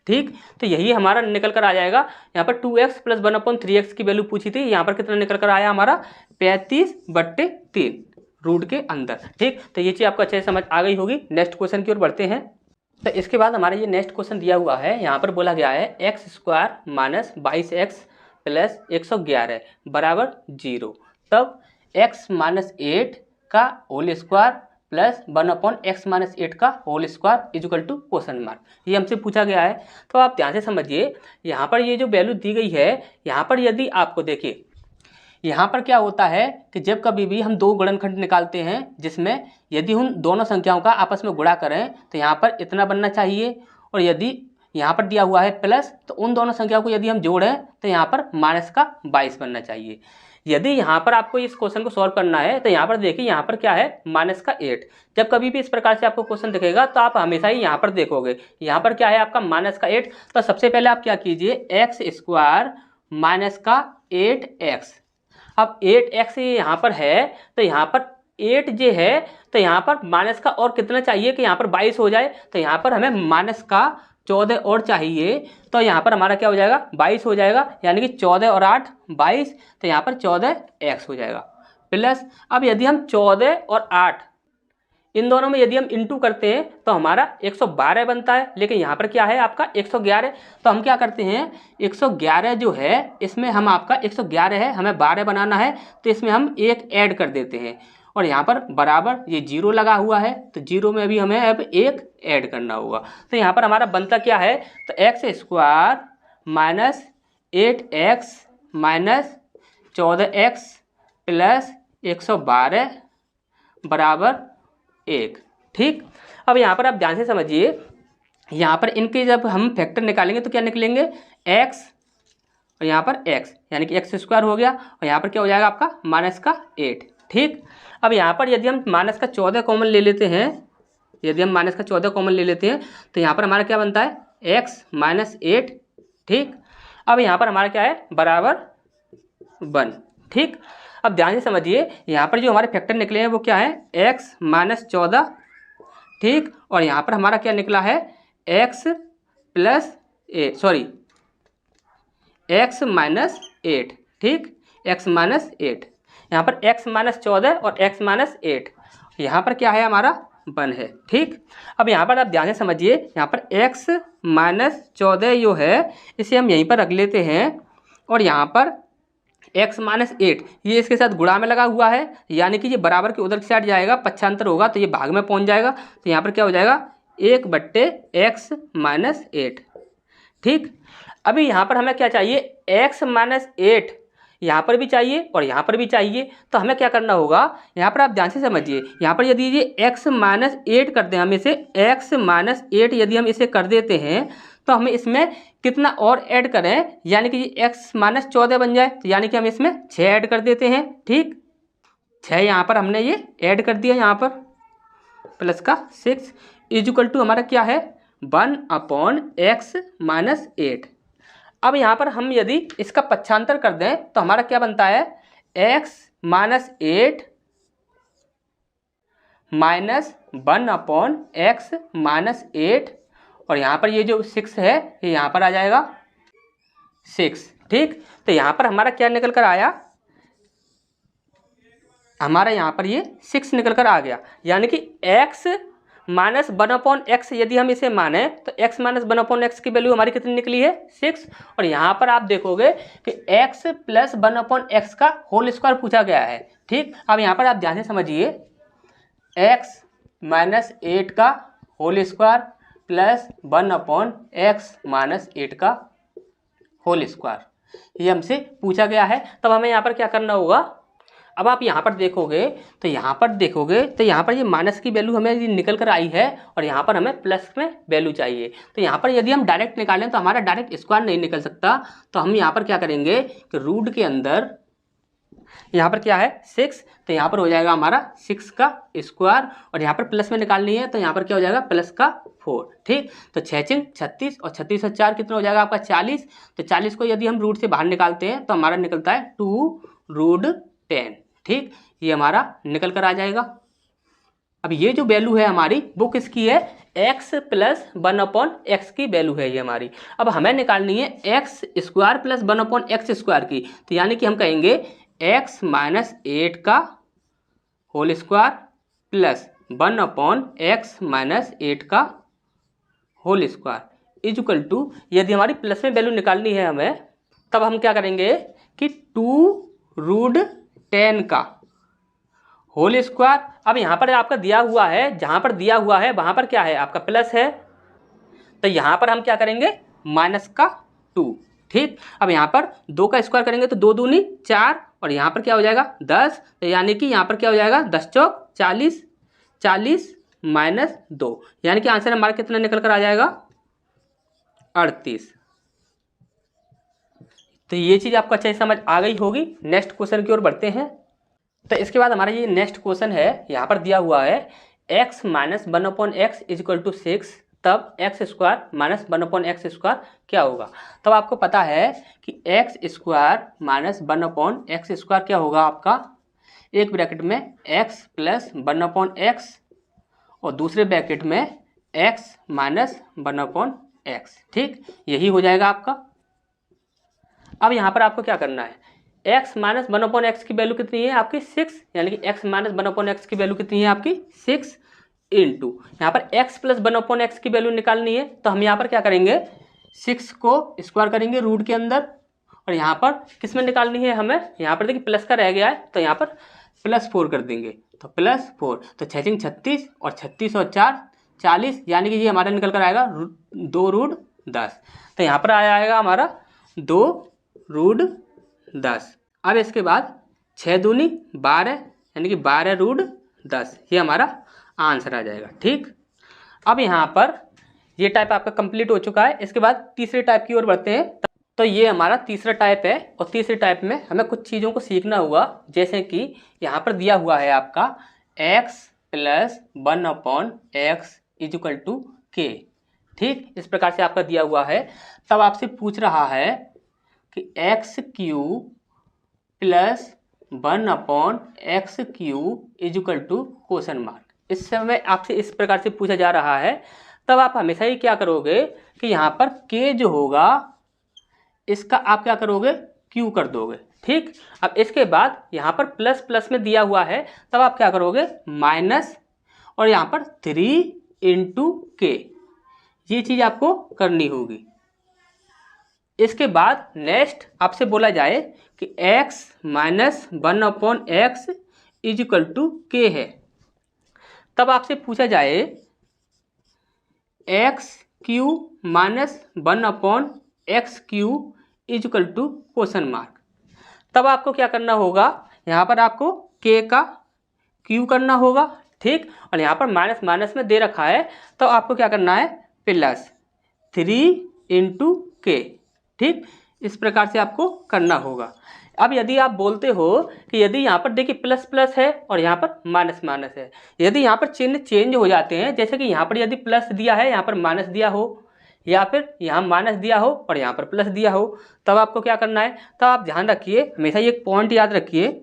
ठीक, तो यही हमारा निकल कर आ जाएगा। यहाँ पर 2x प्लस 1/3x की वैल्यू पूछी थी, यहाँ पर कितना निकल कर आया हमारा 35/3 रूट के अंदर। ठीक, तो ये चीज़ आपको अच्छे से समझ आ गई होगी। नेक्स्ट क्वेश्चन की ओर बढ़ते हैं। तो इसके बाद हमारा ये नेक्स्ट क्वेश्चन दिया हुआ है, यहाँ पर बोला गया है x² माइनस 22x प्लस 111 बराबर 0, तब x माइनस 8 का whole square plus 1/x minus 8 का whole square equal to question mark, ये हमसे पूछा गया है। तो आप ध्यान से समझिए, यहाँ पर ये जो वैल्यू दी गई है, यहाँ पर यदि आपको देखिए, यहाँ पर क्या होता है कि जब कभी भी हम दो गुणनखंड निकालते हैं जिसमें यदि उन दोनों संख्याओं का आपस में गुणा करें तो यहाँ पर इतना बनना चाहिए, और यदि यहाँ पर दिया हुआ है प्लस तो उन दोनों संख्याओं को यदि हम जोड़ें तो यहाँ पर माइनस का 22 बनना चाहिए। यदि यहाँ पर आपको इस क्वेश्चन को सॉल्व करना है तो यहाँ पर देखिए, यहाँ पर क्या है माइनस का 8। जब कभी भी इस प्रकार से आपको क्वेश्चन दिखेगा तो आप हमेशा ही यहाँ पर देखोगे, यहाँ पर क्या है आपका माइनस का 8। तो सबसे पहले आप क्या कीजिए x² माइनस का 8x, अब 8x यहाँ पर है तो यहाँ पर 8 जे है, तो यहाँ पर माइनस का और कितना चाहिए कि यहाँ पर 22 हो जाए, तो यहाँ पर हमें माइनस का 14 और चाहिए, तो यहाँ पर हमारा क्या हो जाएगा 22 हो जाएगा, यानी कि 14 और 8 22, तो यहाँ पर 14x हो जाएगा प्लस। अब यदि हम 14 और 8 इन दोनों में यदि हम इंटू करते हैं तो हमारा 112 बनता है, लेकिन यहाँ पर क्या है आपका 111, तो हम क्या करते हैं 111 जो है इसमें हम आपका 111 है, हमें 12 बनाना है, तो इसमें हम 1 ऐड कर देते हैं, और यहाँ पर बराबर ये 0 लगा हुआ है, तो 0 में भी हमें अब 1 ऐड करना होगा। तो यहाँ पर हमारा बनता क्या है, तो x² minus 8x minus 14x plus 112 बराबर 1। ठीक, अब यहाँ पर आप ध्यान से समझिए, यहाँ पर इनके जब हम फैक्टर निकालेंगे तो क्या निकलेंगे x और यहाँ पर x, यानी कि x² हो गया, और यहाँ पर क्या हो जाएगा आपका माइनस का 8। ठीक, अब यहाँ पर यदि हम माइनस का 14 कॉमन ले लेते हैं, यदि हम माइनस का 14 कॉमन ले लेते हैं तो यहाँ पर हमारा क्या बनता है x माइनस 8। ठीक, अब यहाँ पर हमारा क्या है बराबर 1। ठीक, अब ध्यान से समझिए, यहाँ पर जो हमारे फैक्टर निकले हैं वो क्या है x माइनस 14। ठीक, और यहाँ पर हमारा क्या निकला है x माइनस 8। ठीक, x माइनस 8, यहाँ पर x माइनस 14 और x माइनस 8, यहाँ पर क्या है हमारा 1 है। ठीक, अब यहाँ पर आप ध्यान से समझिए, यहाँ पर x माइनस 14 जो है इसे हम यहीं पर रख लेते हैं, और यहाँ पर x माइनस 8 ये इसके साथ गुणा में लगा हुआ है, यानी कि ये बराबर के उधर की साइड जाएगा, पक्षांतर होगा तो ये भाग में पहुंच जाएगा, तो यहाँ पर क्या हो जाएगा 1/x माइनस 8। ठीक, अभी यहाँ पर हमें क्या चाहिए x माइनस 8, यहाँ पर भी चाहिए और यहाँ पर भी चाहिए, तो हमें क्या करना होगा, यहाँ पर आप ध्यान से समझिए, यहाँ पर यदि ये x माइनस 8 कर दें, हम इसे x माइनस 8 यदि हम इसे कर देते हैं तो हमें इसमें कितना और ऐड करें, यानी कि ये x माइनस 14 बन जाए, तो यानी कि हम इसमें 6 ऐड कर देते हैं। ठीक, 6 यहाँ पर हमने ये ऐड कर दिया यहाँ पर, प्लस का 6 इजिकल टू हमारा क्या है 1/x माइनस 8। अब यहाँ पर हम यदि इसका पक्षांतर कर दें तो हमारा क्या बनता है x minus 8 minus 1/x minus 8, और यहाँ पर ये जो 6 है ये यहाँ पर आ जाएगा 6। ठीक, तो यहाँ पर हमारा क्या निकल कर आया, हमारा यहाँ पर ये 6 निकल कर आ गया, यानी कि x माइनस 1/x यदि हम इसे माने तो x माइनस 1/x की वैल्यू हमारी कितनी निकली है 6। और यहाँ पर आप देखोगे कि x प्लस 1/x का होल स्क्वायर पूछा गया है। ठीक, अब यहाँ पर आप ध्यान से समझिए, x माइनस 8 का whole square plus 1/x minus 8 का होल स्क्वायर, ये हमसे पूछा गया है। तब हमें यहाँ पर क्या करना होगा, अब आप यहाँ पर देखोगे तो यहाँ पर ये माइनस की वैल्यू हमें निकल कर आई है और यहाँ पर हमें प्लस में वैल्यू चाहिए। तो यहाँ पर यदि हम डायरेक्ट निकालें तो हमारा डायरेक्ट स्क्वायर नहीं निकल सकता, तो हम यहाँ पर क्या करेंगे कि रूट के अंदर यहाँ पर क्या है 6, तो यहाँ पर हो जाएगा हमारा 6 का स्क्वायर, और यहाँ पर प्लस में निकालनी है तो यहाँ पर क्या हो जाएगा प्लस का 4। ठीक, तो 6 36 और 36 और 4 कितना हो जाएगा आपका 40। तो 40 को यदि हम रूट से बाहर निकालते हैं तो हमारा निकलता है 2√10। ठीक, ये हमारा निकल कर आ जाएगा। अब ये जो वैल्यू है हमारी वो किसकी है, x प्लस 1/x की वैल्यू है ये हमारी। अब हमें निकालनी है x square plus 1/x square की, तो यानी कि हम कहेंगे x माइनस 8 का whole square plus 1/x minus 8 का होल स्क्वायर इजुकल टू, यदि हमारी प्लस में वैल्यू निकालनी है हमें, तब हम क्या करेंगे कि 2√10 का होल स्क्वायर। अब यहाँ पर आपका दिया हुआ है, जहाँ पर दिया हुआ है वहाँ पर क्या है आपका प्लस है, तो यहाँ पर हम क्या करेंगे माइनस का 2। ठीक, अब यहाँ पर 2 का स्क्वायर करेंगे तो 2 दूनी 4, और यहाँ पर क्या हो जाएगा 10, तो यानी कि यहाँ पर क्या हो जाएगा 10 चौक 40, 40 माइनस 2, यानी कि आंसर हमारा कितना निकल कर आ जाएगा 38। तो ये चीज़ आपको अच्छे से समझ आ गई होगी। नेक्स्ट क्वेश्चन की ओर बढ़ते हैं। तो इसके बाद हमारा ये नेक्स्ट क्वेश्चन है, यहाँ पर दिया हुआ है x minus 1/x is equal to 6, तब x square minus 1/x square क्या होगा। तब आपको पता है कि x square minus 1/x square क्या होगा आपका, एक ब्रैकेट में x प्लस 1/x और दूसरे ब्रैकेट में x माइनस 1/x। ठीक, यही हो जाएगा आपका। अब यहाँ पर आपको क्या करना है, x माइनस 1/x की वैल्यू कितनी है आपकी 6, यानी कि x माइनस 1/x की वैल्यू कितनी है आपकी 6 इंटू यहाँ पर x प्लस 1/x की वैल्यू निकालनी है, तो हम यहाँ पर क्या करेंगे 6 को स्क्वायर करेंगे रूट के अंदर, और यहाँ पर किस में निकालनी है हमें, यहाँ पर देखिए प्लस का रह गया है तो यहाँ पर +4 कर देंगे, तो +4, तो 6 36 और 36 और 4 40, यानी कि ये हमारा निकल कर आएगा 2√10, तो यहाँ पर आएगा हमारा 2√10। अब इसके बाद 6 दूनी 12, यानी कि 12√10, ये हमारा आंसर आ जाएगा। ठीक, अब यहाँ पर ये टाइप आपका कंप्लीट हो चुका है। इसके बाद तीसरे टाइप की ओर बढ़ते हैं। तो ये हमारा तीसरा टाइप है, और तीसरे टाइप में हमें कुछ चीज़ों को सीखना हुआ, जैसे कि यहाँ पर दिया हुआ है आपका x plus 1/x equal to k। ठीक, इस प्रकार से आपका दिया हुआ है। तब आपसे पूछ रहा है कि x³ plus 1/x³ equal to question mark. इस समय आपसे इस प्रकार से पूछा जा रहा है, तब आप हमेशा ही क्या करोगे कि यहाँ पर k जो होगा इसका आप क्या करोगे q कर दोगे। ठीक, अब इसके बाद यहाँ पर प्लस प्लस में दिया हुआ है, तब आप क्या करोगे माइनस, और यहाँ पर 3 इंटू k, ये चीज़ आपको करनी होगी। इसके बाद नेक्स्ट आपसे बोला जाए कि x minus 1/x is equal to k है, तब आपसे पूछा जाए x³ minus 1/x³ is equal to question mark. तब आपको क्या करना होगा, यहाँ पर आपको k का q करना होगा। ठीक, और यहाँ पर माइनस माइनस में दे रखा है, तो आपको क्या करना है +3 इंटू के। ठीक, इस प्रकार से आपको करना होगा। अब यदि आप बोलते हो कि यदि यहाँ पर देखिए प्लस प्लस है और यहाँ पर माइनस माइनस है, यदि यहाँ पर चिन्ह चेंज हो जाते हैं, जैसे कि यहाँ पर यदि प्लस दिया है यहाँ पर माइनस दिया हो, या फिर यहाँ माइनस दिया हो और यहाँ पर प्लस दिया हो, तब आपको क्या करना है, तब आप ध्यान रखिए, हमेशा ये एक पॉइंट याद रखिए।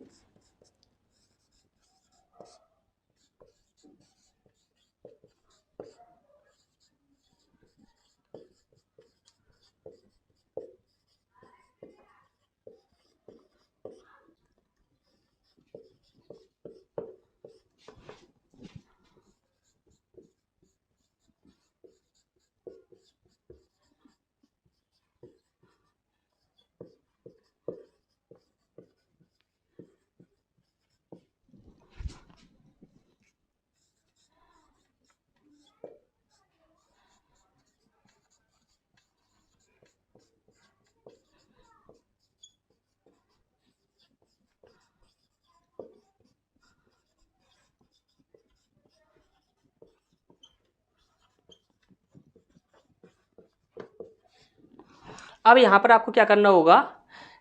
अब यहाँ पर आपको क्या करना होगा,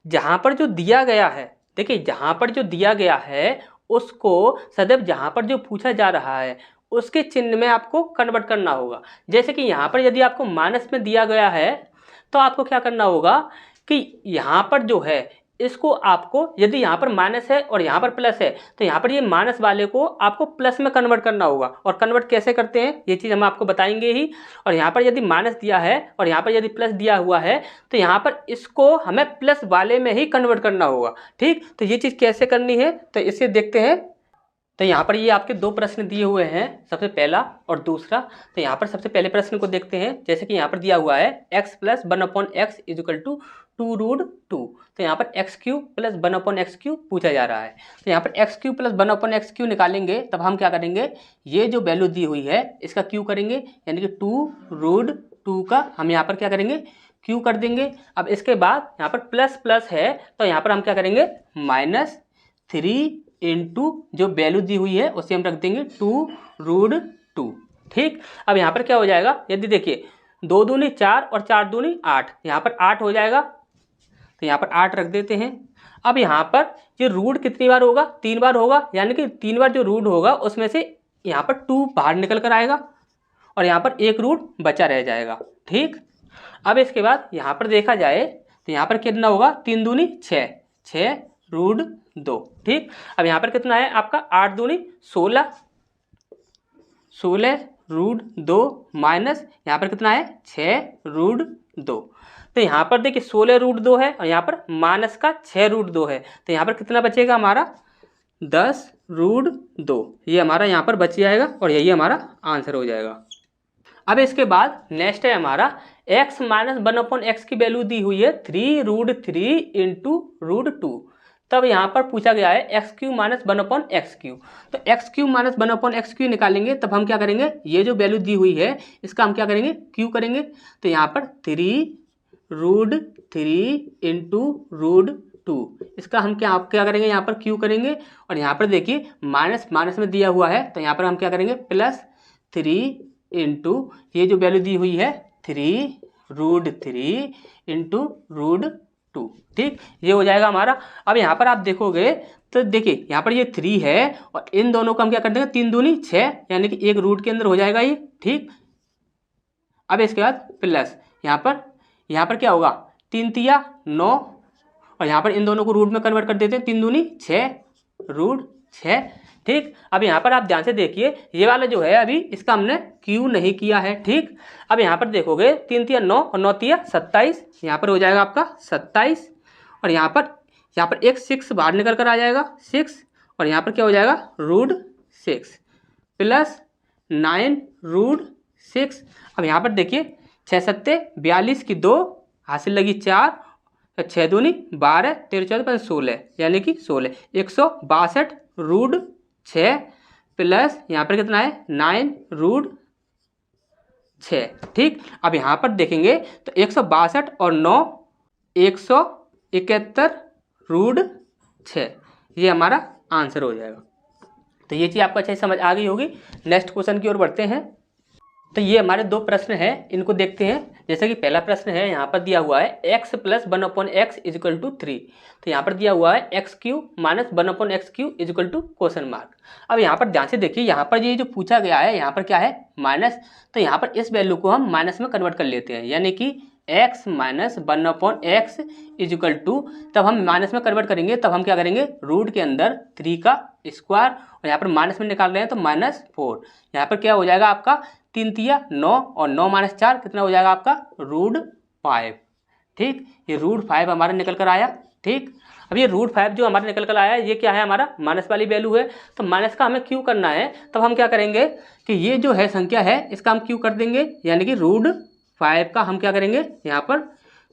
जहाँ पर जो दिया गया है, देखिए जहाँ पर जो दिया गया है उसको सदैव जहाँ पर जो पूछा जा रहा है उसके चिन्ह में आपको कन्वर्ट करना होगा। जैसे कि यहाँ पर यदि आपको माइनस में दिया गया है तो आपको क्या करना होगा कि यहाँ पर जो है इसको आपको, यदि यहाँ पर माइनस है और यहाँ पर प्लस है तो यहाँ पर ये माइनस वाले को आपको प्लस में कन्वर्ट करना होगा। और कन्वर्ट कैसे करते हैं ये चीज़ हम आपको बताएंगे ही। और यहाँ पर यदि माइनस दिया है और यहाँ पर यदि प्लस दिया हुआ है तो यहाँ पर इसको हमें प्लस वाले में ही कन्वर्ट करना होगा। ठीक, तो ये चीज़ कैसे करनी है तो इसे देखते हैं। तो यहाँ पर ये आपके दो प्रश्न दिए हुए हैं, सबसे पहला और दूसरा। तो यहाँ पर सबसे पहले प्रश्न को देखते हैं। जैसे कि यहाँ पर दिया हुआ है x plus 1/x is equal to 2√2। तो यहाँ पर x³ प्लस 1/x³ पूछा जा रहा है। तो यहाँ पर x³ प्लस 1/x³ निकालेंगे तब हम क्या करेंगे, ये जो वैल्यू दी हुई है इसका क्यू करेंगे, यानी कि 2√2 का हम यहाँ पर क्या करेंगे, क्यू कर देंगे। अब इसके बाद यहाँ पर प्लस प्लस है तो यहाँ पर हम क्या करेंगे, -3 इंटू जो वैल्यू दी हुई है उसे हम रख देंगे 2√2। ठीक, अब यहाँ पर क्या हो जाएगा, यदि देखिए 2 दूनी 4 और 4 दूनी 8, यहाँ पर 8 हो जाएगा। तो यहाँ पर 8 रख देते हैं। अब यहाँ पर ये रूट कितनी बार होगा, 3 बार होगा, यानी कि 3 बार जो रूट होगा उसमें से यहाँ पर 2 बाहर निकल कर आएगा और यहाँ पर एक रूट बचा रह जाएगा। ठीक, अब इसके बाद यहाँ पर देखा जाए तो यहाँ पर कितना होगा, 3 दूनी 6, 6√2। ठीक, अब यहाँ पर कितना है आपका 8 दूनी 16, 16√2 माइनस यहाँ पर कितना है 6√2। तो यहाँ पर देखिए 16√2 है और यहाँ पर माइनस का 6√2 है। तो यहाँ पर कितना बचेगा हमारा 10√2। ये हमारा यहाँ पर बच जाएगा और यही हमारा आंसर हो जाएगा। अब इसके बाद नेक्स्ट है हमारा x माइनस 1/x की वैल्यू दी हुई है 3√3 इंटू √2। तब यहाँ पर पूछा गया है x³ माइनस 1/x³। तो x³ माइनस 1/x³ निकालेंगे तब हम क्या करेंगे, ये जो वैल्यू दी हुई है इसका हम क्या करेंगे, q करेंगे। तो यहाँ पर 3√3 इंटू √2, इसका हम क्या करेंगे, यहाँ पर q करेंगे। और यहाँ पर देखिए माइनस माइनस में दिया हुआ है तो यहाँ पर हम क्या करेंगे, +3 इंटू ये जो वैल्यू दी हुई है 3√3 इंटू √2। ठीक, ये हो जाएगा हमारा। अब यहाँ पर आप देखोगे तो देखिए यहाँ पर ये 3 है और इन दोनों को हम क्या कर देंगे, 3 दूनी 6, यानी कि एक रूट के अंदर हो जाएगा ये। ठीक, अब इसके बाद प्लस यहाँ पर क्या होगा, 3 तिया 9 और यहाँ पर इन दोनों को रूट में कन्वर्ट कर देते हैं, 3 दूनी 6√6। ठीक, अब यहाँ पर आप ध्यान से देखिए, ये वाला जो है अभी इसका हमने क्यू नहीं किया है। ठीक, अब यहाँ पर देखोगे 3 तिया 9 और 9 तिया 27, यहाँ पर हो जाएगा आपका 27। और यहाँ पर एक 6 बाहर निकल कर आ जाएगा 6 और यहाँ पर क्या हो जाएगा √6 प्लस 9√6। अब यहाँ पर देखिए 6 सत्ते 42 की 2 हासिल लगी 4, 6 दूनी 12, 13 14 5 16, यानी कि 16, 162√6 प्लस यहाँ पर कितना है 9√6। ठीक, अब यहाँ पर देखेंगे तो 162 और 9 171√6, ये हमारा आंसर हो जाएगा। तो ये चीज़ आपको अच्छे से समझ आ गई होगी। नेक्स्ट क्वेश्चन की ओर बढ़ते हैं। तो ये हमारे दो प्रश्न हैं, इनको देखते हैं। जैसे कि पहला प्रश्न है, यहाँ पर दिया हुआ है x plus 1/x is equal to 3। तो यहाँ पर दिया हुआ है x³ minus 1/x³ is equal to question mark. अब यहाँ पर ध्यान से देखिए, यहाँ पर ये जो पूछा गया है यहाँ पर क्या है, माइनस। तो यहाँ पर इस वैल्यू को हम माइनस में कन्वर्ट कर लेते हैं, यानी कि x minus 1/x is equal to, तब हम माइनस में कन्वर्ट करेंगे तब हम क्या करेंगे, रूट के अंदर 3 का स्क्वायर, और यहाँ पर माइनस में निकाल रहे हैं तो -4। यहाँ पर क्या हो जाएगा आपका 3 तिया 9 और 9 माइनस 4 कितना हो जाएगा आपका √5। ठीक, ये √5 हमारा निकल कर आया। ठीक, अब ये √5 जो हमारा निकल कर आया ये क्या है, हमारा माइनस वाली वैल्यू है। तो माइनस का हमें क्यू करना है, तब हम क्या करेंगे कि ये जो है संख्या है इसका हम क्यू कर देंगे, यानी कि √5 का हम क्या करेंगे यहाँ पर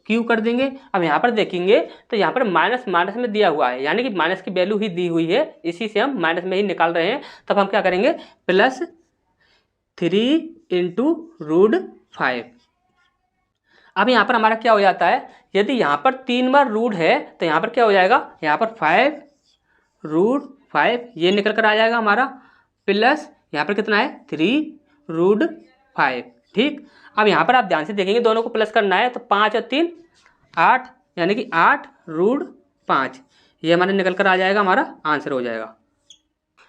क्यू कर देंगे। अब यहाँ पर देखेंगे तो यहाँ पर माइनस माइनस में दिया हुआ है, यानी कि माइनस की वैल्यू ही दी हुई है, इसी से हम माइनस में ही निकाल रहे हैं। तब हम क्या करेंगे +3 × √5। अब यहाँ पर हमारा क्या हो जाता है, यदि यहाँ पर 3 बार रूट है तो यहाँ पर क्या हो जाएगा, यहाँ पर 5 √5 ये निकल कर आ जाएगा हमारा, प्लस यहाँ पर कितना है 3 √5। ठीक, अब यहाँ पर आप ध्यान से देखेंगे दोनों को प्लस करना है, तो 5 और 3 8, यानी कि 8 √5 ये हमारा निकल कर आ जाएगा, हमारा आंसर हो जाएगा।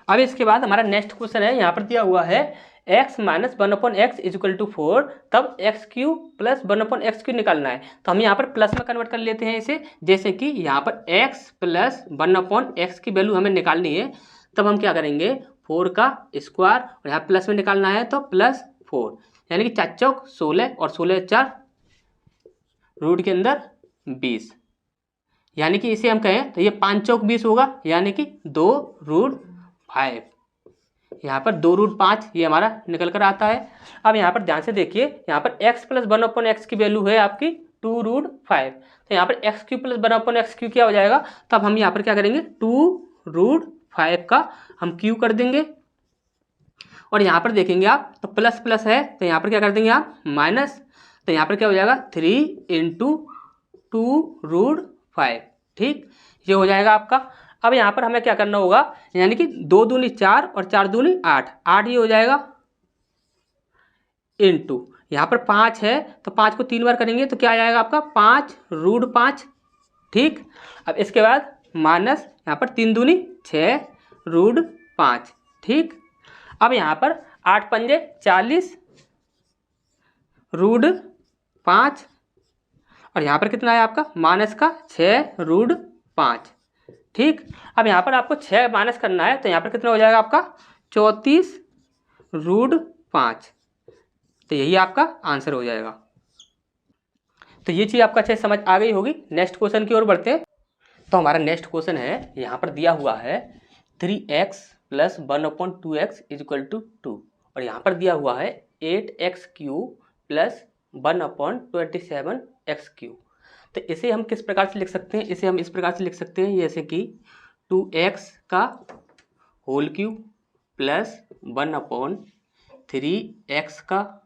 अब इसके बाद हमारा नेक्स्ट क्वेश्चन है, यहाँ पर दिया हुआ है x minus 1/x is equal to 4, तब x³ प्लस 1/x³ निकालना है। तो हम यहाँ पर प्लस में कन्वर्ट कर लेते हैं इसे, जैसे कि यहाँ पर x प्लस 1/x की वैल्यू हमें निकालनी है, तब हम क्या करेंगे 4 का स्क्वायर, और यहाँ प्लस में निकालना है तो +4, यानी कि 4 चौक 16 और 16 4 रूट के अंदर 20, यानी कि इसे हम कहें तो ये 5 चौक 20 होगा, यानी कि 2 √5। यहाँ पर 2 √5 ये हमारा निकल कर आता है। अब यहाँ पर ध्यान से देखिए, यहाँ पर x प्लस 1/x की वैल्यू है आपकी 2 √5, तो यहाँ पर x³ प्लस 1/x³ क्या हो जाएगा, तब हम यहाँ पर क्या करेंगे 2 √5 का हम क्यू कर देंगे, और यहाँ पर देखेंगे आप तो प्लस प्लस है तो यहाँ पर क्या कर देंगे आप माइनस, तो यहाँ पर क्या हो जाएगा 3 × 2 √5। ठीक, ये हो जाएगा आपका। अब यहाँ पर हमें क्या करना होगा, यानी कि 2 दूनी 4 और 4 दूनी 8, 8 ये हो जाएगा इंटू, यहाँ पर 5 है तो 5 को 3 बार करेंगे तो क्या आ जाएगा आपका 5 √5। ठीक, अब इसके बाद माइनस यहाँ पर 3 दूनी 6 √5। ठीक, अब यहाँ पर 8 पंजे 40 √5, और यहाँ पर कितना है आपका माइनस का 6 √5। ठीक, अब यहाँ पर आपको 6 माइनस करना है तो यहाँ पर कितना हो जाएगा आपका 34 √5, तो यही आपका आंसर हो जाएगा। तो ये चीज़ आपका अच्छे समझ आ गई होगी। नेक्स्ट क्वेश्चन की ओर बढ़ते हैं। तो हमारा नेक्स्ट क्वेश्चन है, यहाँ पर दिया हुआ है 3x plus 1/2x is equal to 2, और यहाँ पर दिया हुआ है 8x³ प्लस 1/27x³। तो इसे हम किस प्रकार से लिख सकते हैं, इसे हम इस प्रकार से लिख सकते हैं, जैसे कि 2x का होल क्यूब प्लस 1/3x का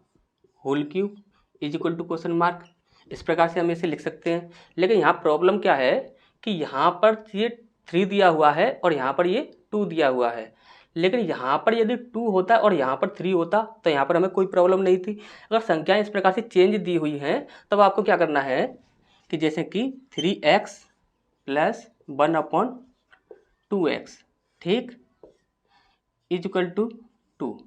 whole cube is equal to question mark. इस प्रकार से हम इसे लिख सकते हैं। लेकिन यहाँ प्रॉब्लम क्या है कि यहाँ पर ये 3 दिया हुआ है और यहाँ पर ये 2 दिया हुआ है, लेकिन यहाँ पर यदि 2 होता और यहाँ पर 3 होता तो यहाँ पर हमें कोई प्रॉब्लम नहीं थी। अगर संख्याएं इस प्रकार से चेंज दी हुई हैं तब आपको क्या करना है कि जैसे कि 3x प्लस 1/2x, ठीक, इजिकल टू 2।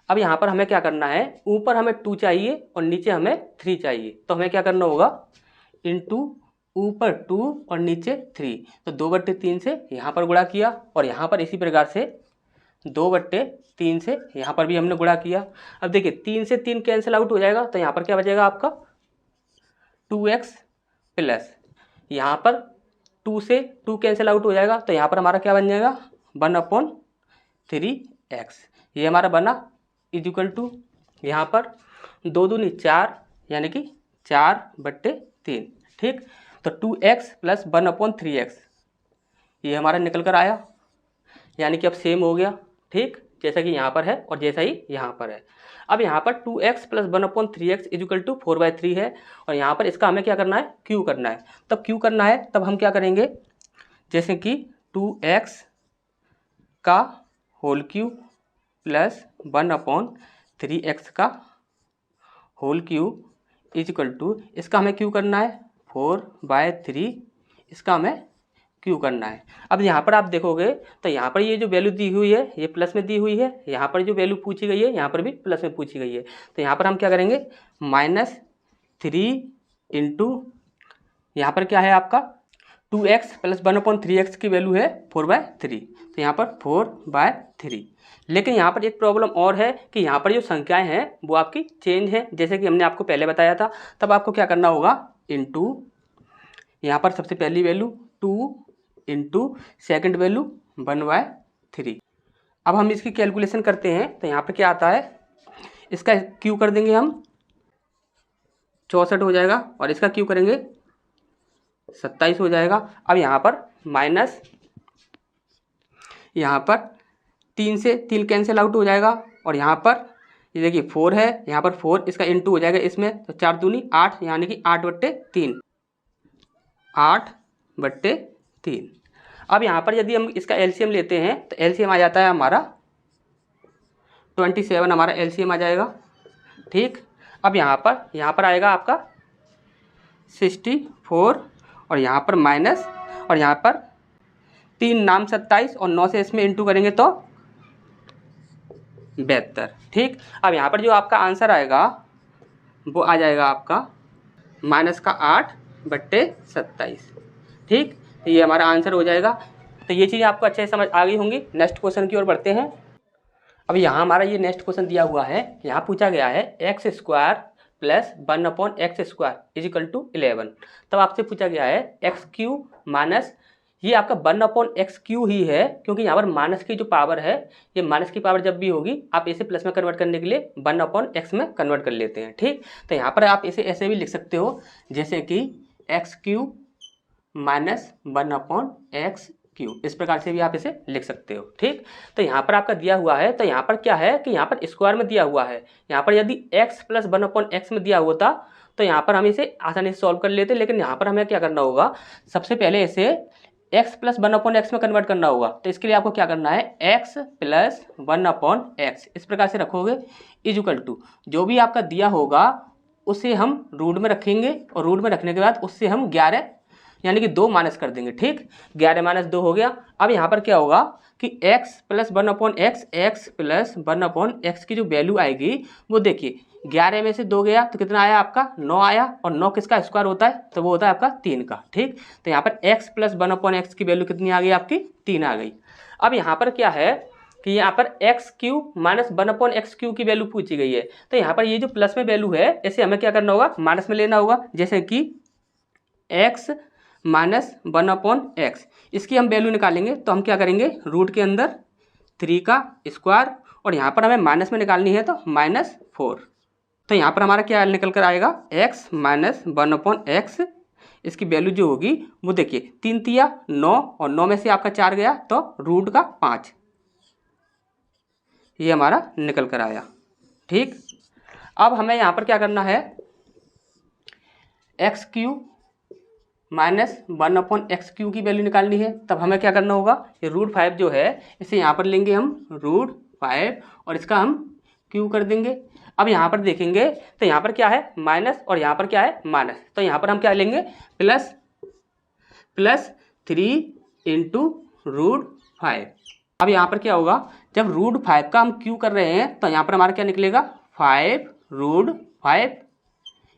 अब यहाँ पर हमें क्या करना है, ऊपर हमें 2 चाहिए और नीचे हमें 3 चाहिए, तो हमें क्या करना होगा इंटू ऊपर 2 और नीचे 3, तो 2/3 से यहाँ पर गुणा किया, और यहाँ पर इसी प्रकार से 2/3 से यहाँ पर भी हमने गुणा किया। अब देखिए 3 से 3 कैंसिल आउट हो जाएगा, तो यहाँ पर क्या बचेगा आपका 2x प्लस यहाँ पर 2 से 2 कैंसिल आउट हो जाएगा, तो यहाँ पर हमारा क्या बन जाएगा 1/3x, ये हमारा बना इजिकल टू यहाँ पर 2 दूनी 4, यानी कि 4/3। ठीक, तो 2x प्लस 1/3x ये हमारा निकल कर आया, यानी कि अब सेम हो गया। ठीक, जैसा कि यहाँ पर है और जैसा ही यहाँ पर है। अब यहाँ पर 2x plus 1/3x is equal to 4/3 है, और यहाँ पर इसका हमें क्या करना है क्यू करना है। तब क्यू करना है तब हम क्या करेंगे, जैसे कि 2x का होल क्यूब प्लस 1/3x का whole cube is equal to, इसका हमें क्यू करना है 4/3, इसका हमें क्यू करना है। अब यहाँ पर आप देखोगे तो यहाँ पर ये जो वैल्यू दी हुई है ये प्लस में दी हुई है, यहाँ पर जो वैल्यू पूछी गई है यहाँ पर भी प्लस में पूछी गई है। तो यहाँ पर हम क्या करेंगे, -3 इंटू यहाँ पर क्या है आपका 2x + 1/3x की वैल्यू है 4/3, तो यहाँ पर 4/3। लेकिन यहाँ पर एक प्रॉब्लम और है कि यहाँ पर जो संख्याएं हैं वो आपकी चेंज है, जैसे कि हमने आपको पहले बताया था। तब आपको क्या करना होगा, इंटू यहाँ पर सबसे पहली वैल्यू 2 इंटू सेकेंड वैल्यू 1/3। अब हम इसकी कैलकुलेशन करते हैं तो यहाँ पर क्या आता है, इसका क्यू कर देंगे हम 64 हो जाएगा और इसका क्यू करेंगे 27 हो जाएगा। अब यहाँ पर माइनस, यहाँ पर 3 से 3 कैंसिल आउट हो जाएगा और यहाँ पर ये देखिए 4 है, यहाँ पर 4 इसका इंटू हो जाएगा इसमें, तो 4 दूनी 8 यानी कि 8/3, 8/3। अब यहाँ पर यदि हम इसका एलसीएम लेते हैं तो एलसीएम आ जाता है हमारा 27, हमारा एलसीएम आ जाएगा। ठीक, अब यहाँ पर आएगा आपका 64 और यहाँ पर माइनस, और यहाँ पर 3 नाम 27 और 9 से इसमें इंटू करेंगे तो 72। ठीक, अब यहाँ पर जो आपका आंसर आएगा वो आ जाएगा आपका -8/27। ठीक, तो ये हमारा आंसर हो जाएगा। तो ये चीज़ आपको अच्छे से समझ आ गई होंगी। नेक्स्ट क्वेश्चन की ओर बढ़ते हैं। अब यहाँ हमारा ये नेक्स्ट क्वेश्चन दिया हुआ है, यहाँ पूछा गया है x² + 1/x² is equal to 11। तब आपसे पूछा गया है x³ माइनस, ये आपका 1/x³ ही है, क्योंकि यहाँ पर माइनस की जो पावर है, ये माइनस की पावर जब भी होगी आप इसे प्लस में कन्वर्ट करने के लिए 1/x में कन्वर्ट कर लेते हैं। ठीक, तो यहाँ पर आप इसे ऐसे भी लिख सकते हो जैसे कि x³ माइनस 1/x³, इस प्रकार से भी आप इसे लिख सकते हो। ठीक, तो यहाँ पर आपका दिया हुआ है, तो यहाँ पर क्या है कि यहाँ पर स्क्वायर में दिया हुआ है। यहाँ पर यदि x + 1/x में दिया होता तो यहाँ पर हम इसे आसानी से सॉल्व कर लेते, लेकिन यहाँ पर हमें क्या करना होगा, सबसे पहले इसे x + 1/x में कन्वर्ट करना होगा। तो इसके लिए आपको क्या करना है, x + 1/x इस प्रकार से रखोगे इज इक्वल टू, जो भी आपका दिया होगा उसे हम रूट में रखेंगे और रूट में रखने के बाद उससे हम 11 यानी कि 2 माइनस कर देंगे। ठीक, 11 - 2 हो गया। अब यहाँ पर क्या होगा कि x + 1/x, x + 1/x की जो वैल्यू आएगी वो देखिए 11 में से 2 गया तो कितना आया आपका 9 आया, और 9 किसका स्क्वायर होता है, तो वो होता है आपका 3 का। ठीक, तो यहाँ पर x + 1/x की वैल्यू कितनी आ गई आपकी, 3 आ गई। अब यहाँ पर क्या है कि यहाँ पर x³ माइनस 1/x³ की वैल्यू पूछी गई है, तो यहाँ पर ये जो प्लस में वैल्यू है इसे हमें क्या करना होगा, माइनस में लेना होगा। जैसे कि x माइनस 1/x, इसकी हम वैल्यू निकालेंगे तो हम क्या करेंगे, रूट के अंदर 3 का स्क्वायर, और यहाँ पर हमें माइनस में निकालनी है तो -4। तो यहाँ पर हमारा क्या निकल कर आएगा, x माइनस 1/x, इसकी वैल्यू जो होगी वो देखिए 3 तिया 9 और 9 में से आपका 4 गया तो रूट का 5, ये हमारा निकल कर आया। ठीक, अब हमें यहाँ पर क्या करना है, x³ माइनस 1/x³ की वैल्यू निकालनी है। तब हमें क्या करना होगा, ये √5 जो है इसे यहाँ पर लेंगे हम √5 और इसका हम क्यू कर देंगे। अब यहाँ पर देखेंगे तो यहाँ पर क्या है माइनस और यहाँ पर क्या है माइनस, तो यहाँ पर हम क्या लेंगे +3 इंटू √5। अब यहाँ पर क्या होगा, जब √5 का हम क्यू कर रहे हैं तो यहाँ पर हमारा क्या निकलेगा 5√5,